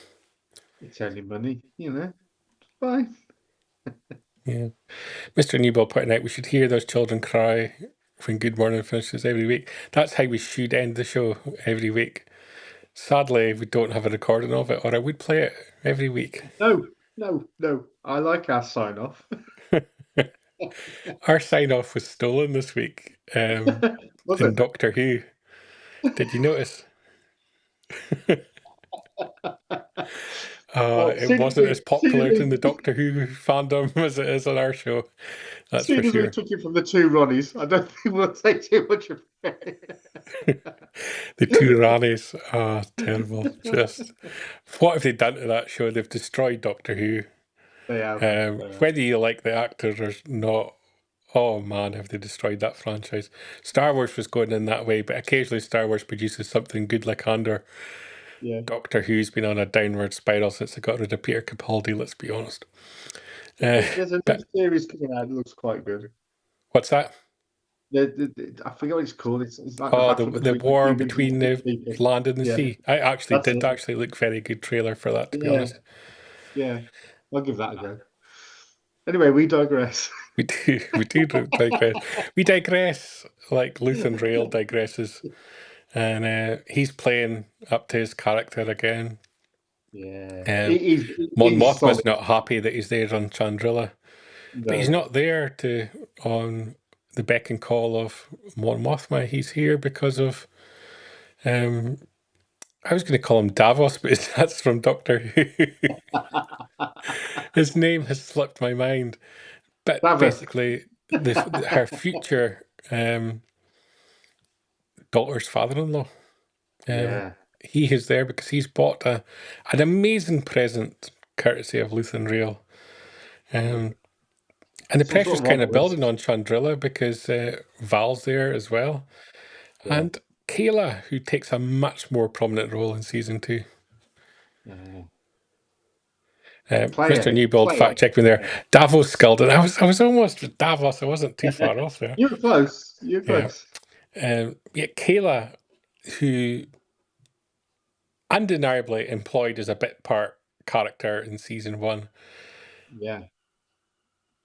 It's only money, it's fine. Yeah. Mr. Newbell pointing out we should hear those children cry when Good Morning finishes every week. That's how we should end the show every week. Sadly, we don't have a recording of it, or I would play it every week. No. I like our sign off. Our sign off was stolen this week in Doctor Who. Did you notice? It wasn't as popular in the Doctor Who fandom as it is on our show. That's for sure. We took it from the two Ronnies. I don't think we'll take too much of it. The two Ronnies. Oh, terrible. Just what have they done to that show? They've destroyed Doctor Who. They have. Whether you like the actors or not, oh man, have they destroyed that franchise. Star Wars was going in that way, but occasionally Star Wars produces something good like Andor. Yeah. Doctor Who's been on a downward spiral since they got rid of Peter Capaldi, let's be honest. There's a new series coming out that looks quite good. What's that? I forget what it's called. It's like the war between the land and the sea. I actually did look very good trailer for that, to be honest. Yeah, I'll give that a go. Anyway, we digress. We do digress. We digress like Luthen Rail digresses. And he's playing up to his character again. Yeah. Mon Mothma's not happy that he's there on Chandrila. No. But he's not there on the beck and call of Mon Mothma. He's here because of I was going to call him Davos, but that's from Doctor Who. His name has slipped my mind. But Davos. Basically, her future daughter's father-in-law. He is there because he's bought an amazing present courtesy of Luthen Rail. And the pressure's kind of building on Chandrila because Val's there as well. Yeah. And Kayla, who takes a much more prominent role in season 2. Mr. Newbold fact-checked me there. Davos Skeldon. I was almost with Davos. I wasn't too far off there. You're close. Kayla, who undeniably employed as a bit part character in season 1. Yeah.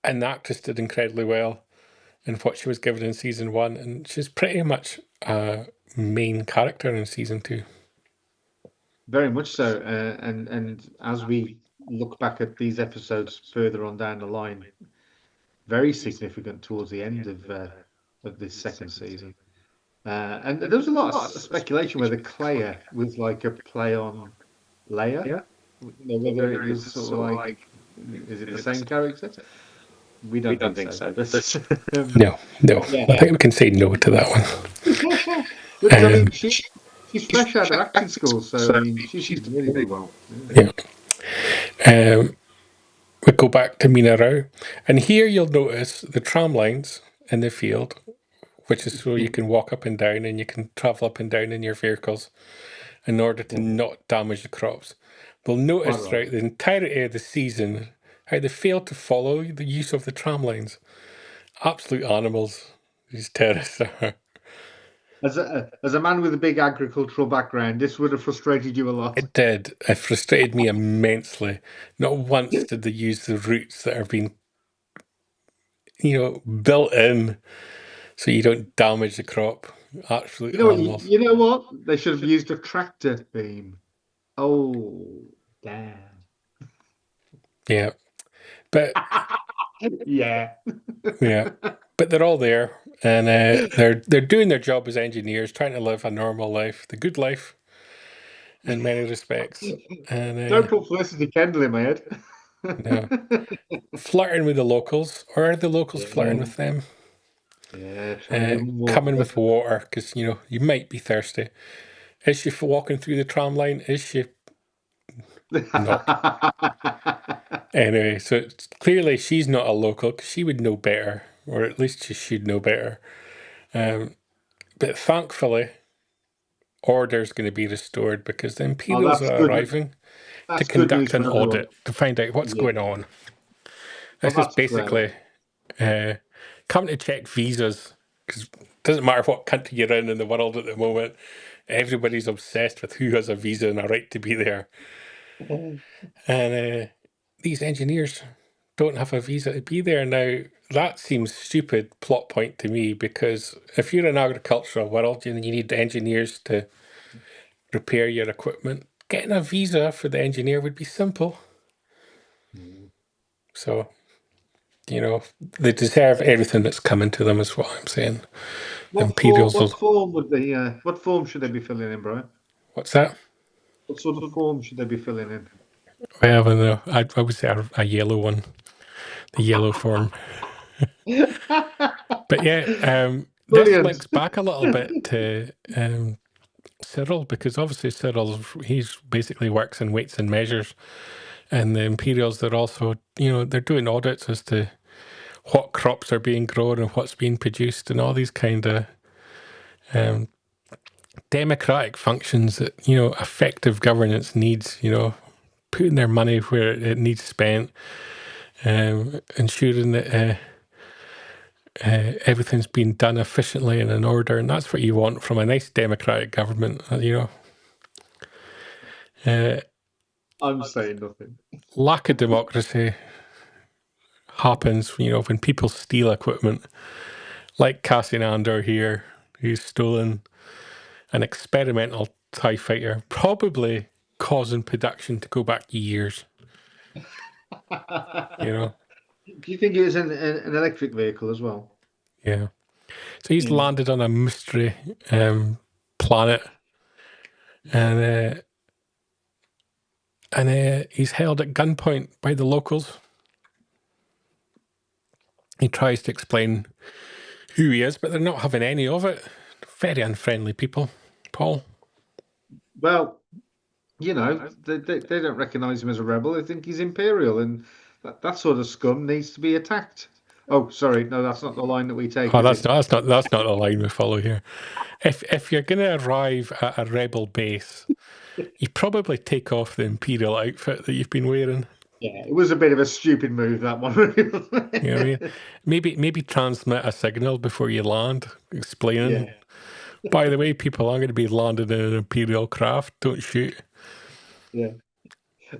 And the actress did incredibly well in what she was given in season 1, and she's pretty much a main character in season 2. Very much so. And as we look back at these episodes further on down the line, very significant towards the end of this second season. And there was a lot of speculation whether Clea was like a play on Leia. Whether it was sort of like, is it the same character? We don't think so. No. Yeah. I think we can say no to that one. But I mean, she's fresh out of acting school, so I mean, she's doing really well. Yeah. We go back to Ming-Na Rao, and here you'll notice the tram lines in the field, which is so you can walk up and down and you can travel up and down in your vehicles in order to not damage the crops. will notice Quite right. throughout the entirety of the season how they fail to follow the use of the tram lines. Absolute animals, these terrorists are. As a man with a big agricultural background, this would have frustrated you a lot. It did. It frustrated me immensely. Not once did they use the routes that are being, built in so you don't damage the crop. Absolute animals. You know what? They should have used a tractor beam. Oh, damn. Yeah. But Yeah. yeah. But they're all there, and they're doing their job as engineers, trying to live a normal life, the good life, in many respects. And Don't put Felicity Kendall in my head. no, flirting with the locals, or are the locals flirting Yeah. with them? Yeah, trying to give them Coming water. with water because you might be thirsty. Is she walking through the tram line? Is she not? Anyway, so clearly she's not a local because she would know better, or at least she should know better. But thankfully, order's going to be restored because the Imperials that's are good. arriving to That's good news conduct for an everyone. audit to find out what's going on. This is that's basically coming to check visas because it doesn't matter what country you're in the world at the moment. Everybody's obsessed with who has a visa and a right to be there. And these engineers don't have a visa to be there. Now, that seems stupid plot point to me because if you're in agricultural world and you need engineers to repair your equipment, getting a visa for the engineer would be simple. So, they deserve everything that's coming to them is what I'm saying. What form should they be filling in, Brian? What's that? What sort of form should they be filling in? Well, no, I would say a yellow one, the yellow form. But yeah, this links back a little bit to Cyril because obviously he's basically works in weights and measures, and the Imperials they're also they're doing audits as to what crops are being grown and what's being produced and all these kind of democratic functions that effective governance needs. Putting their money where it needs spent, ensuring that everything's being done efficiently and in order, and that's what you want from a nice democratic government. I'm saying nothing. Lack of democracy happens, when people steal equipment, like Cassian Andor here, who's stolen an experimental TIE fighter, probably causing production to go back years. Do you think it was an electric vehicle as well? Yeah. So he's landed on a mystery planet, and he's held at gunpoint by the locals. He tries to explain who he is, but they're not having any of it. Very unfriendly people, Paul. Well, they don't recognise him as a rebel. They think he's Imperial, and that sort of scum needs to be attacked. Oh, sorry, no, that's not the line that we take. Oh, that's not the line we follow here. If you're going to arrive at a rebel base, you probably take off the Imperial outfit that you've been wearing. Yeah, it was a bit of a stupid move, that one. You know what I mean? Maybe transmit a signal before you land, explaining. Yeah. By the way, people, I'm going to be landing in an Imperial craft. Don't shoot. Yeah.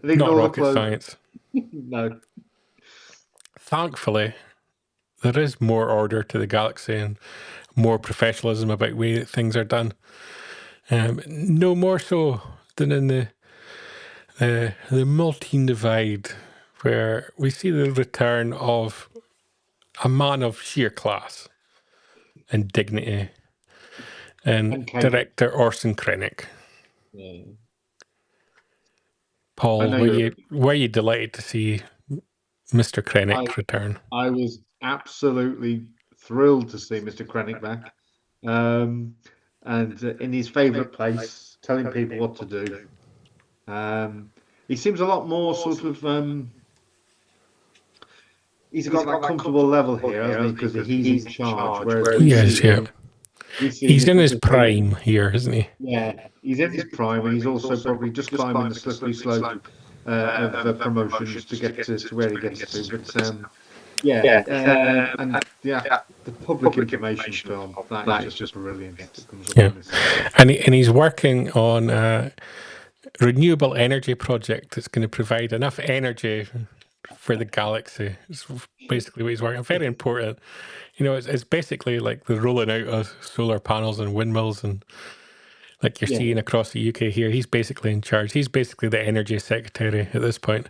Not rocket science. No. Thankfully, there is more order to the galaxy and more professionalism about the way that things are done. No more so than in the Maltine Divide, where we see the return of a man of sheer class and dignity, and director Orson Krennic. Yeah. Paul, were you delighted to see Mr. Krennic return? I was absolutely thrilled to see Mr. Krennic back, and in his favourite place, telling people what to do. He seems a lot more sort of. He's got that comfortable level here, hasn't he? Because he's in charge. Whereas he is, yeah. He's in his prime here, isn't he? Yeah, he's in his prime, and he's also probably just climbing the slippery slope of promotions to get to where he gets to. But the public information film, that is just brilliant. That comes up in this. And he's working on a renewable energy project that's going to provide enough energy for the galaxy. It's basically what he's working on. Very important. You know, it's basically like the rolling out of solar panels and windmills, and like you're seeing across the UK here. He's basically in charge. He's basically the energy secretary at this point.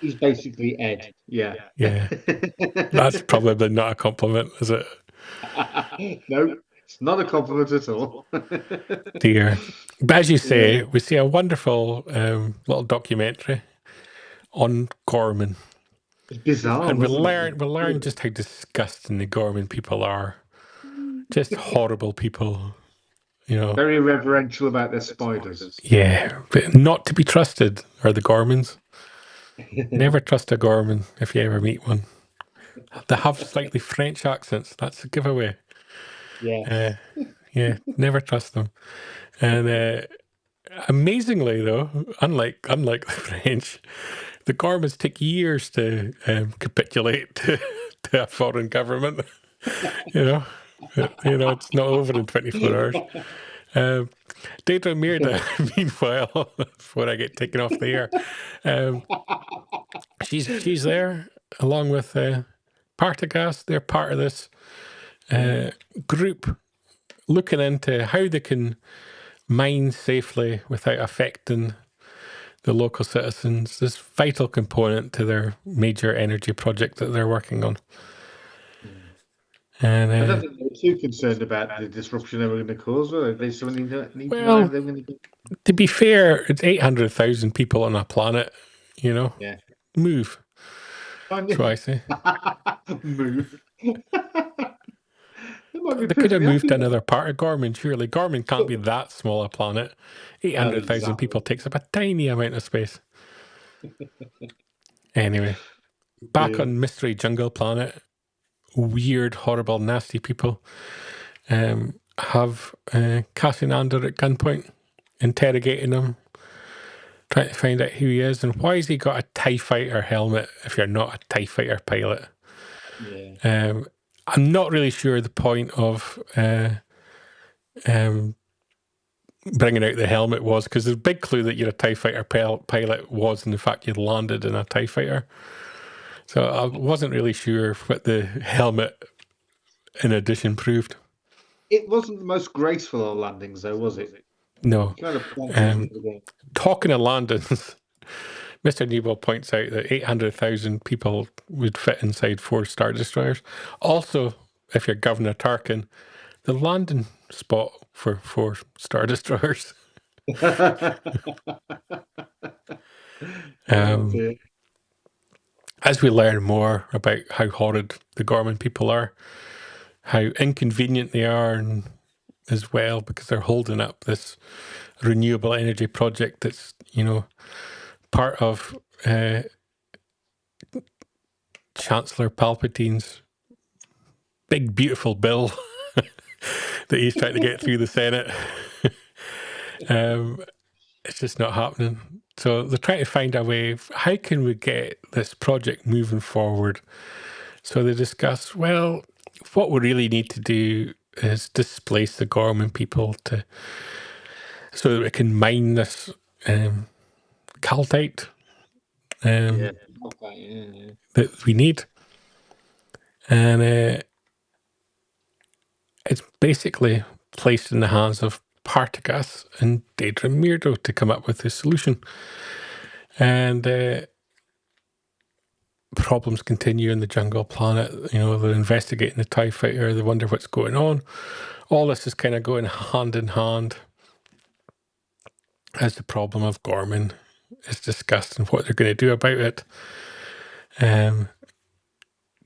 He's basically Ed. Yeah. That's probably not a compliment, is it? No, it's not a compliment at all. Dear. But as you say, we see a wonderful little documentary on Gorman. It's bizarre. And we learn just how disgusting the Gorman people are. Just horrible people. You know. Very reverential about their spiders. Yeah, but not to be trusted are the Gormans. Never trust a Gorman if you ever meet one. They have slightly French accents. That's a giveaway. Yeah. Never trust them. And amazingly, though, unlike the French, the Gormans take years to capitulate to a foreign government. It's not over in 24 hours. Deidre Mirda, meanwhile, before I get taken off the air, she's there along with Partagast. They're part of this group looking into how they can mine safely without affecting the local citizens. This vital component to their major energy project that they're working on. And I don't think they were too concerned about the disruption they were going to cause. Were they? To be fair, it's 800,000 people on a planet. You know, move. That's what I say. Move. They could have moved to another part of Gorman, surely. Gorman can't be that small a planet. 800,000 people takes up a tiny amount of space. Anyway, back on Mystery Jungle Planet, weird, horrible, nasty people have Cassian Andor at gunpoint, interrogating him, trying to find out who he is and why has he got a TIE fighter helmet if you're not a TIE fighter pilot. I'm not really sure the point of bringing out the helmet was, because there's a big clue that you're a TIE fighter pilot was in the fact you'd landed in a TIE fighter. So I wasn't really sure what the helmet in addition proved. It wasn't the most graceful of landings though, was it? No. Talking of landings, Mr. Nebo points out that 800,000 people would fit inside 4 Star Destroyers. Also, if you're Governor Tarkin, the landing spot for 4 Star Destroyers. As we learn more about how horrid the Gorman people are, how inconvenient they are, and as well, because they're holding up this renewable energy project that's, part of Chancellor Palpatine's big, beautiful bill that he's trying to get through the Senate. It's just not happening. So they're trying to find a way, how can we get this project moving forward? So they discuss, well, what we really need to do is displace the Gorman people so that we can mine this calcite that we need. And it's basically placed in the hands of Partagast and Deidre Mirdo to come up with a solution. And problems continue in the jungle planet. They're investigating the TIE fighter. They wonder what's going on. All this is kind of going hand in hand as the problem of Gorman is discussed and what they're going to do about it.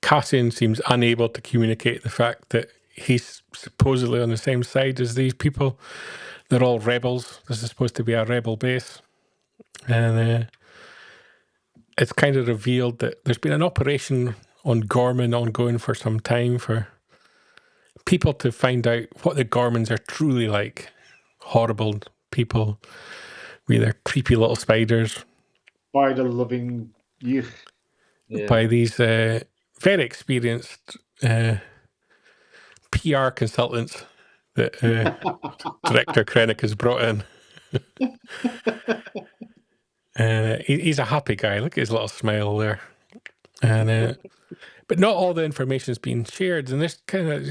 Cassian seems unable to communicate the fact that he's supposedly on the same side as these people. They're all rebels. This is supposed to be a rebel base. And it's kind of revealed that there's been an operation on Gorman ongoing for some time for people to find out what the Gormans are truly like. Horrible people with their creepy little spiders. Spider-loving youth. Yeah. By these very experienced PR consultants that Director Krennic has brought in. He's a happy guy. Look at his little smile there. And but not all the information is being shared. And this kind of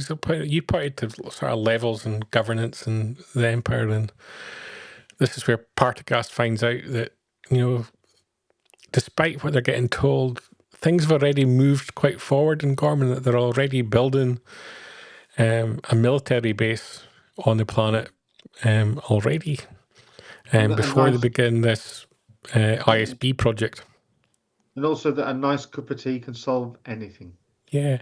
you pointed to sort of levels and governance and the Empire, and this is where Partagast finds out that, you know, despite what they're getting told, things have already moved quite forward in Gorman, that they're already building a military base on the planet already, before they begin this ISB project. And also that a nice cup of tea can solve anything. Yeah.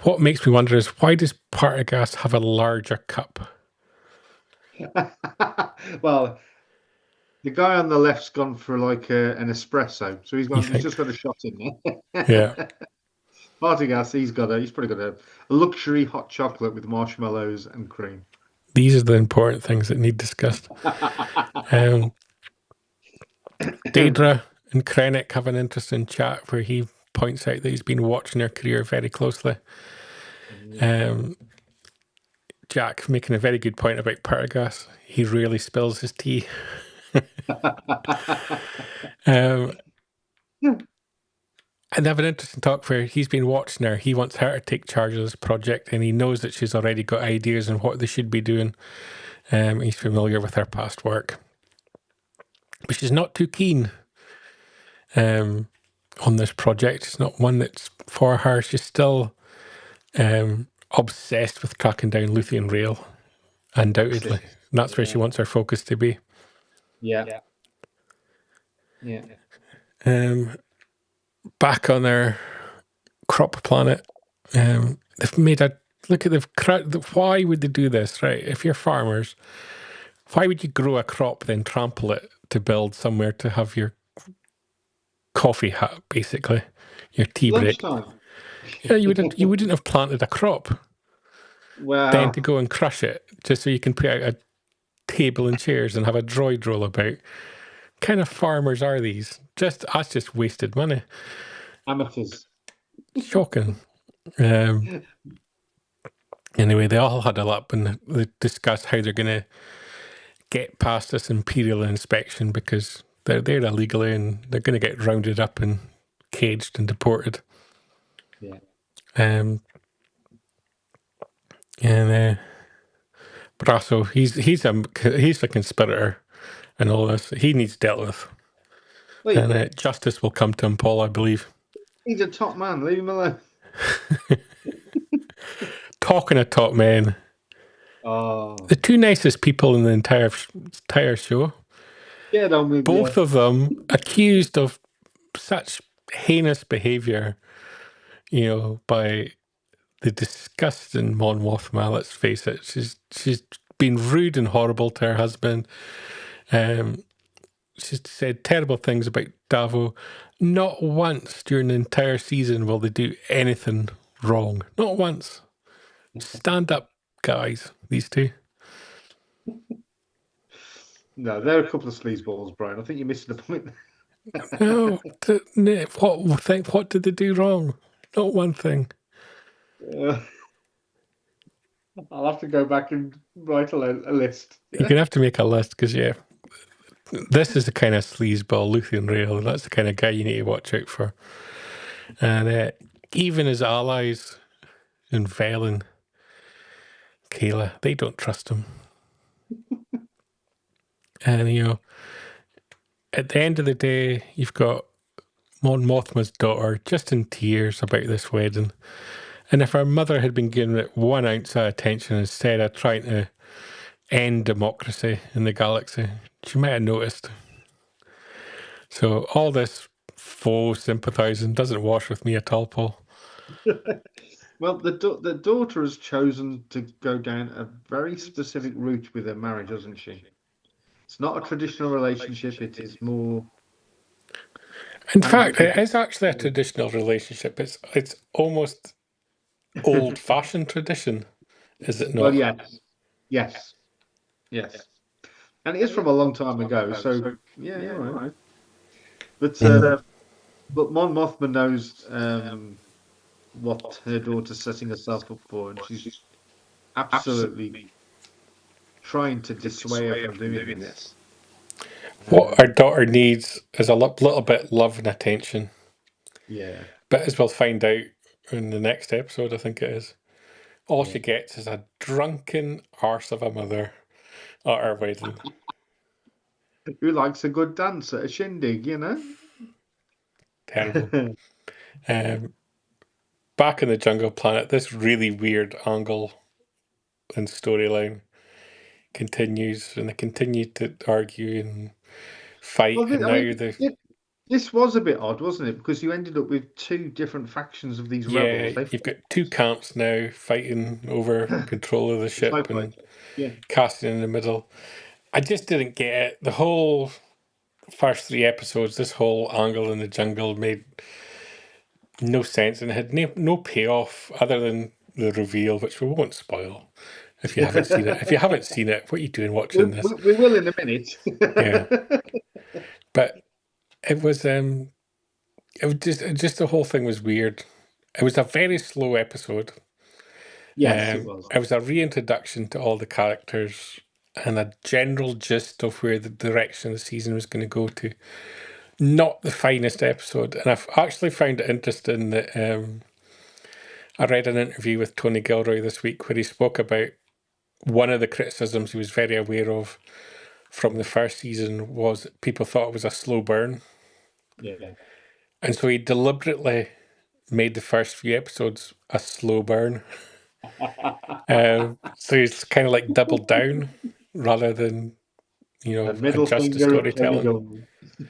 What makes me wonder is, why does Partagast have a larger cup? Well, the guy on the left's gone for like an espresso, so he's just got a shot in there. Yeah. Partagast, he's probably got a luxury hot chocolate with marshmallows and cream. These are the important things that need discussed. Daedra and Krennic have an interesting chat where he points out that he's been watching her career very closely. Jack making a very good point about Partagast. He really spills his tea. And they have an interesting talk where he's been watching her. He wants her to take charge of this project, and he knows that she's already got ideas on what they should be doing. He's familiar with her past work. But she's not too keen on this project. It's not one that's for her. She's still obsessed with tracking down Luthien Rail, undoubtedly. And that's where she wants her focus to be. Yeah. Back on their crop planet, they've made why would they do this, right? If you're farmers, why would you grow a crop, then trample it to build somewhere to have your coffee hut, basically, your tea break? Yeah, you wouldn't have planted a crop, then to go and crush it just so you can put out a table and chairs and have a droid roll about. What kind of farmers are these? That's just wasted money. Amateurs. Shocking. Anyway, they all huddle up and they discuss how they're going to get past this Imperial inspection, because they're there illegally and they're going to get rounded up and caged and deported. Yeah. Brasso, he's a conspirator and all this. He needs dealt with. Wait, and justice will come to him, Paul, I believe. He's a top man. Leave him alone. Talking of top men. Oh. The two nicest people in the entire show. Get on with both of them accused of such heinous behaviour, you know, by the disgusting Mon Mothma. Let's face it, she's been rude and horrible to her husband. She's said terrible things about Davo. Not once during the entire season will they do anything wrong. Not once. Stand up, guys, these two. No, they're a couple of sleazeballs, Brian. I think you're missing the point. No, what did they do wrong? Not one thing. I'll have to go back and write a list. You're going to have to make a list, because, yeah, this is the kind of sleazeball, Luthien Rail. That's the kind of guy you need to watch out for. And even his allies in Velen, Kayla, they don't trust him. And, you know, at the end of the day, you've got Mon Mothma's daughter just in tears about this wedding. And if her mother had been given it 1 ounce of attention instead of trying to end democracy in the galaxy, she might have noticed. So all this faux sympathising doesn't wash with me at all, Paul. Well, the daughter has chosen to go down a very specific route with her marriage, hasn't she? It's not a traditional relationship. It is more. In fact, it is actually a traditional relationship. It's almost old-fashioned tradition. Is it Well, not? yes, and it is from a long time ago. So yeah, all right. But Mon Mothma knows what her daughter's setting herself up for, and she's absolutely trying to dissuade her from doing this. What our daughter needs is a little bit love and attention. Yeah. But as we'll find out in the next episode, I think it is, all she gets is a drunken arse of a mother at her wedding. Who likes a good dance at a shindig, you know? Terrible. Back in the Jungle Planet, this really weird angle and storyline continues, and they continue to argue and fight, Well, and I now mean, this was a bit odd, wasn't it? Because you ended up with two different factions of these rebels. you've got two camps now fighting over control of the ship and casting in the middle. I just didn't get it. The whole first 3 episodes, this whole angle in the jungle made no sense, and it had no payoff other than the reveal, which we won't spoil if you haven't seen it. If you haven't seen it, what are you doing watching this? We will in a minute. Yeah, but it was just the whole thing was weird. It was a very slow episode. Yes, it was. It was a reintroduction to all the characters and a general gist of where the direction of the season was going to go to. Not the finest episode, and I've actually found it interesting that I read an interview with Tony Gilroy this week where he spoke about one of the criticisms he was very aware of from the first season was that people thought it was a slow burn. Yeah. And so he deliberately made the first few episodes a slow burn. So he's kind of like doubled down rather than, adjust the storytelling.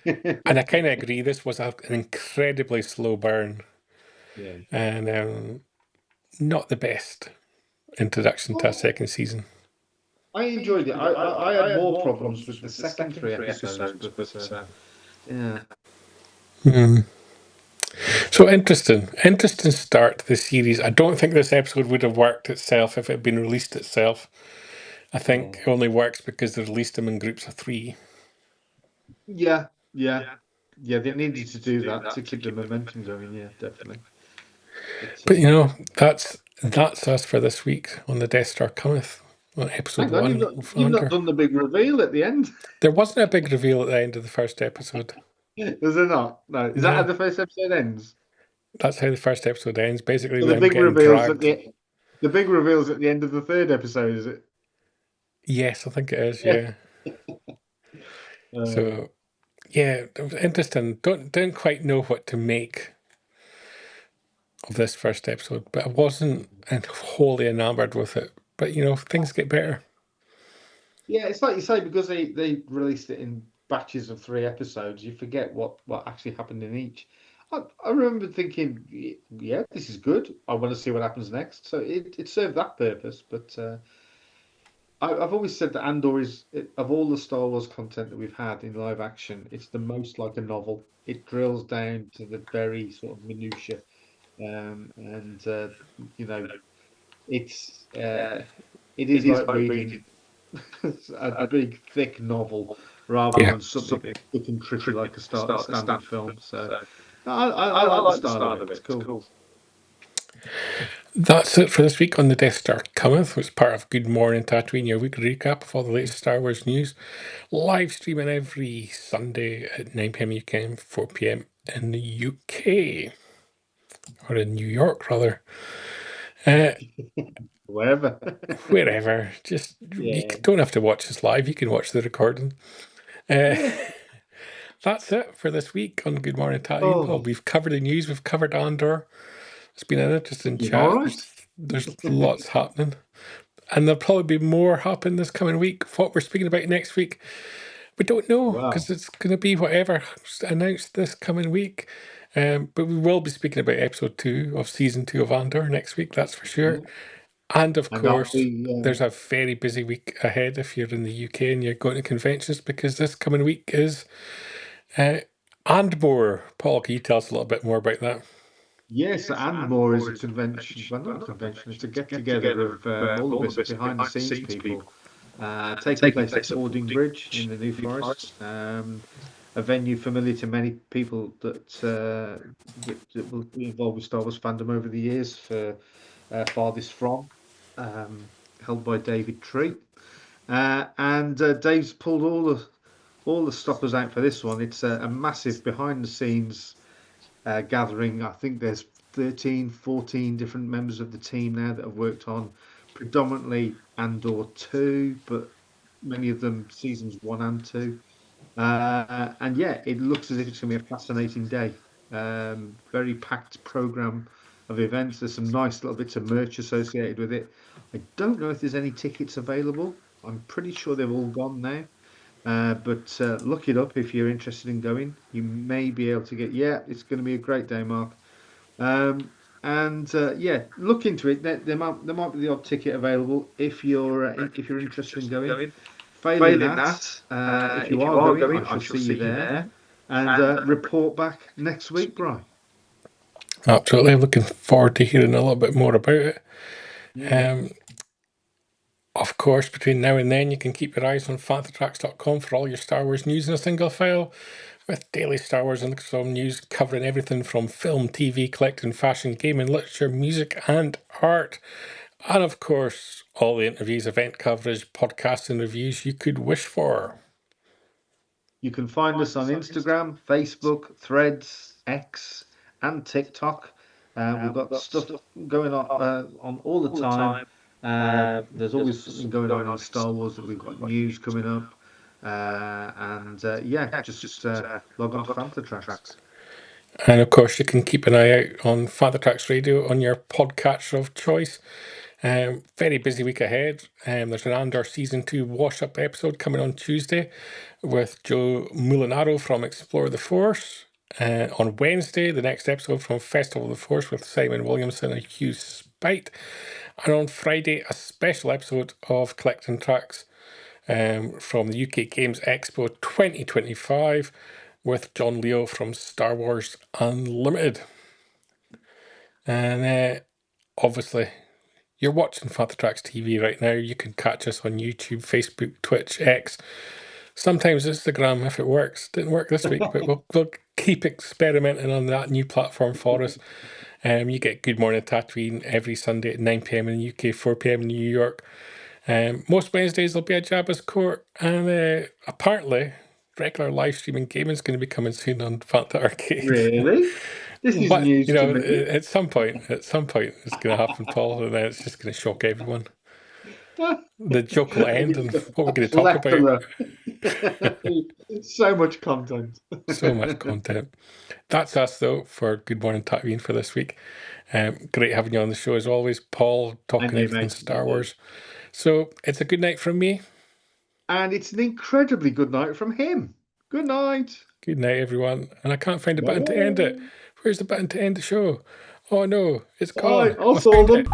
And I kind of agree, this was an incredibly slow burn. Yeah. And not the best introduction to a second season. I enjoyed it. I had more problems with the second 3 episodes, but yeah. So interesting start to the series. I don't think this episode would have worked itself if it had been released itself. I think it only works because they released them in groups of 3. Yeah. They needed to do that to keep the momentum going. Yeah, definitely. But that's us for this week on the Death Star Cometh on episode 1. You've not done the big reveal at the end. There wasn't a big reveal at the end of the first episode. Is there not? No. Is that how the first episode ends? That's how the first episode ends. Basically, So the big reveals at the end of the 3rd episode, is it? Yes, I think it is. Yeah. So, yeah, it was interesting. Don't quite know what to make of this first episode, but I wasn't wholly enamored with it. But things get better. Yeah, it's like you say, because they released it in batches of 3 episodes, you forget what actually happened in each. I remember thinking, yeah, this is good. I want to see what happens next. So it served that purpose. But I've always said that Andor is, of all the Star Wars content that we've had in live action, it's the most like a novel. It drills down to the very sort of minutiae, it is like reading a big thick novel rather than something thick and tricky like a standard film. So I like the style of it. It's cool. That's it for this week on the Death Star Cometh, which is part of Good Morning Tatooine, your weekly recap of all the latest Star Wars news. Live streaming every Sunday at 9 p.m. UK, 4 p.m. in the UK. Or in New York, rather. Wherever. Just you don't have to watch us live. You can watch the recording. That's it for this week on Good Morning Tatooine. Well, we've covered the news. We've covered Andor. It's been an interesting chat. Right. There's lots happening. And there'll probably be more happening this coming week. What we're speaking about next week, we don't know, because it's going to be whatever announced this coming week. But we will be speaking about episode 2 of season 2 of Andor next week, that's for sure. And of course, there's a very busy week ahead if you're in the UK and you're going to conventions, because this coming week is Andor. Paul, can you tell us a little bit more about that? Yes, and more is a convention. Well, not a convention. It's a get-together of all the behind-the-scenes people taking place at Fording Bridge in the New Forest. A venue familiar to many people that will be involved with Star Wars fandom over the years. For Farthest From, held by David Tree, and Dave's pulled all the stoppers out for this one. It's a massive behind-the-scenes gathering. I think there's 13, 14 different members of the team now that have worked on predominantly Andor 2, but many of them seasons 1 and 2. And yeah, it looks as if it's going to be a fascinating day. Very packed program of events. There's some nice little bits of merch associated with it. I don't know if there's any tickets available. I'm pretty sure they've all gone now. But look it up if you're interested in going. You may be able to get. Yeah, it's going to be a great day, Mark. Yeah, look into it. There might be the odd ticket available if you're interested in going. Failing that, if you are going, I shall see you there, and report back next week, Brian. Absolutely, looking forward to hearing a little bit more about it. Yeah. Of course, between now and then, you can keep your eyes on fantatracks.com for all your Star Wars news in a single file, with daily Star Wars and Lucasfilm news covering everything from film, TV, collecting, fashion, gaming, literature, music, and art. And of course, all the interviews, event coverage, podcasts, and reviews you could wish for. You can find us on Instagram, Facebook, Threads, X, and TikTok. We've got stuff going on all the time. There's always something going on in Star Wars. That we've got news coming up. Just log on to Fantatracks. And of course, you can keep an eye out on Fantatracks Radio on your podcatcher of choice. Very busy week ahead. There's an Andor Season 2 wash-up episode coming on Tuesday with Joe Mulinaro from Explore the Force. On Wednesday, the next episode from Festival of the Force with Simon Williamson and Hugh Spite. And on Friday, a special episode of Collecting Tracks from the UK Games Expo 2025 with John Leo from Star Wars Unlimited. And obviously, you're watching Fantatracks TV right now. You can catch us on YouTube, Facebook, Twitch, X. Sometimes Instagram if it works. Didn't work this week, but we'll keep experimenting on that new platform for us. You get Good Morning Tatooine every Sunday at 9 p.m. in the UK, 4 p.m. in New York. Most Wednesdays there'll be a Jabba's Court, and apparently regular live streaming gaming is going to be coming soon on Fanta Arcade. Really? This is news to me. At some point it's going to happen, Paul, and then it's just going to shock everyone. The joke will end, and what we're going to talk about. So much content. So much content. That's us, though, for Good Morning Tatooine for this week. Great having you on the show, as always, Paul, talking everything Star Wars. So it's a good night from me. And it's an incredibly good night from him. Good night. Good night, everyone. And I can't find a button to end it. Where's the button to end the show? Oh, no, it's gone. I'll solve them.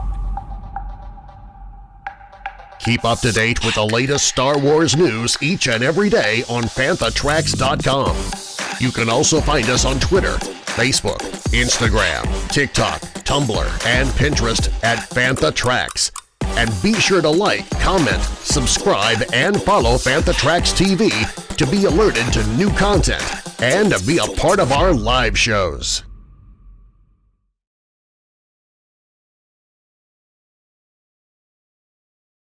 Keep up to date with the latest Star Wars news each and every day on fantatracks.com. You can also find us on Twitter, Facebook, Instagram, TikTok, Tumblr, and Pinterest at Fantatracks. And be sure to like, comment, subscribe, and follow Fantatracks TV to be alerted to new content and to be a part of our live shows.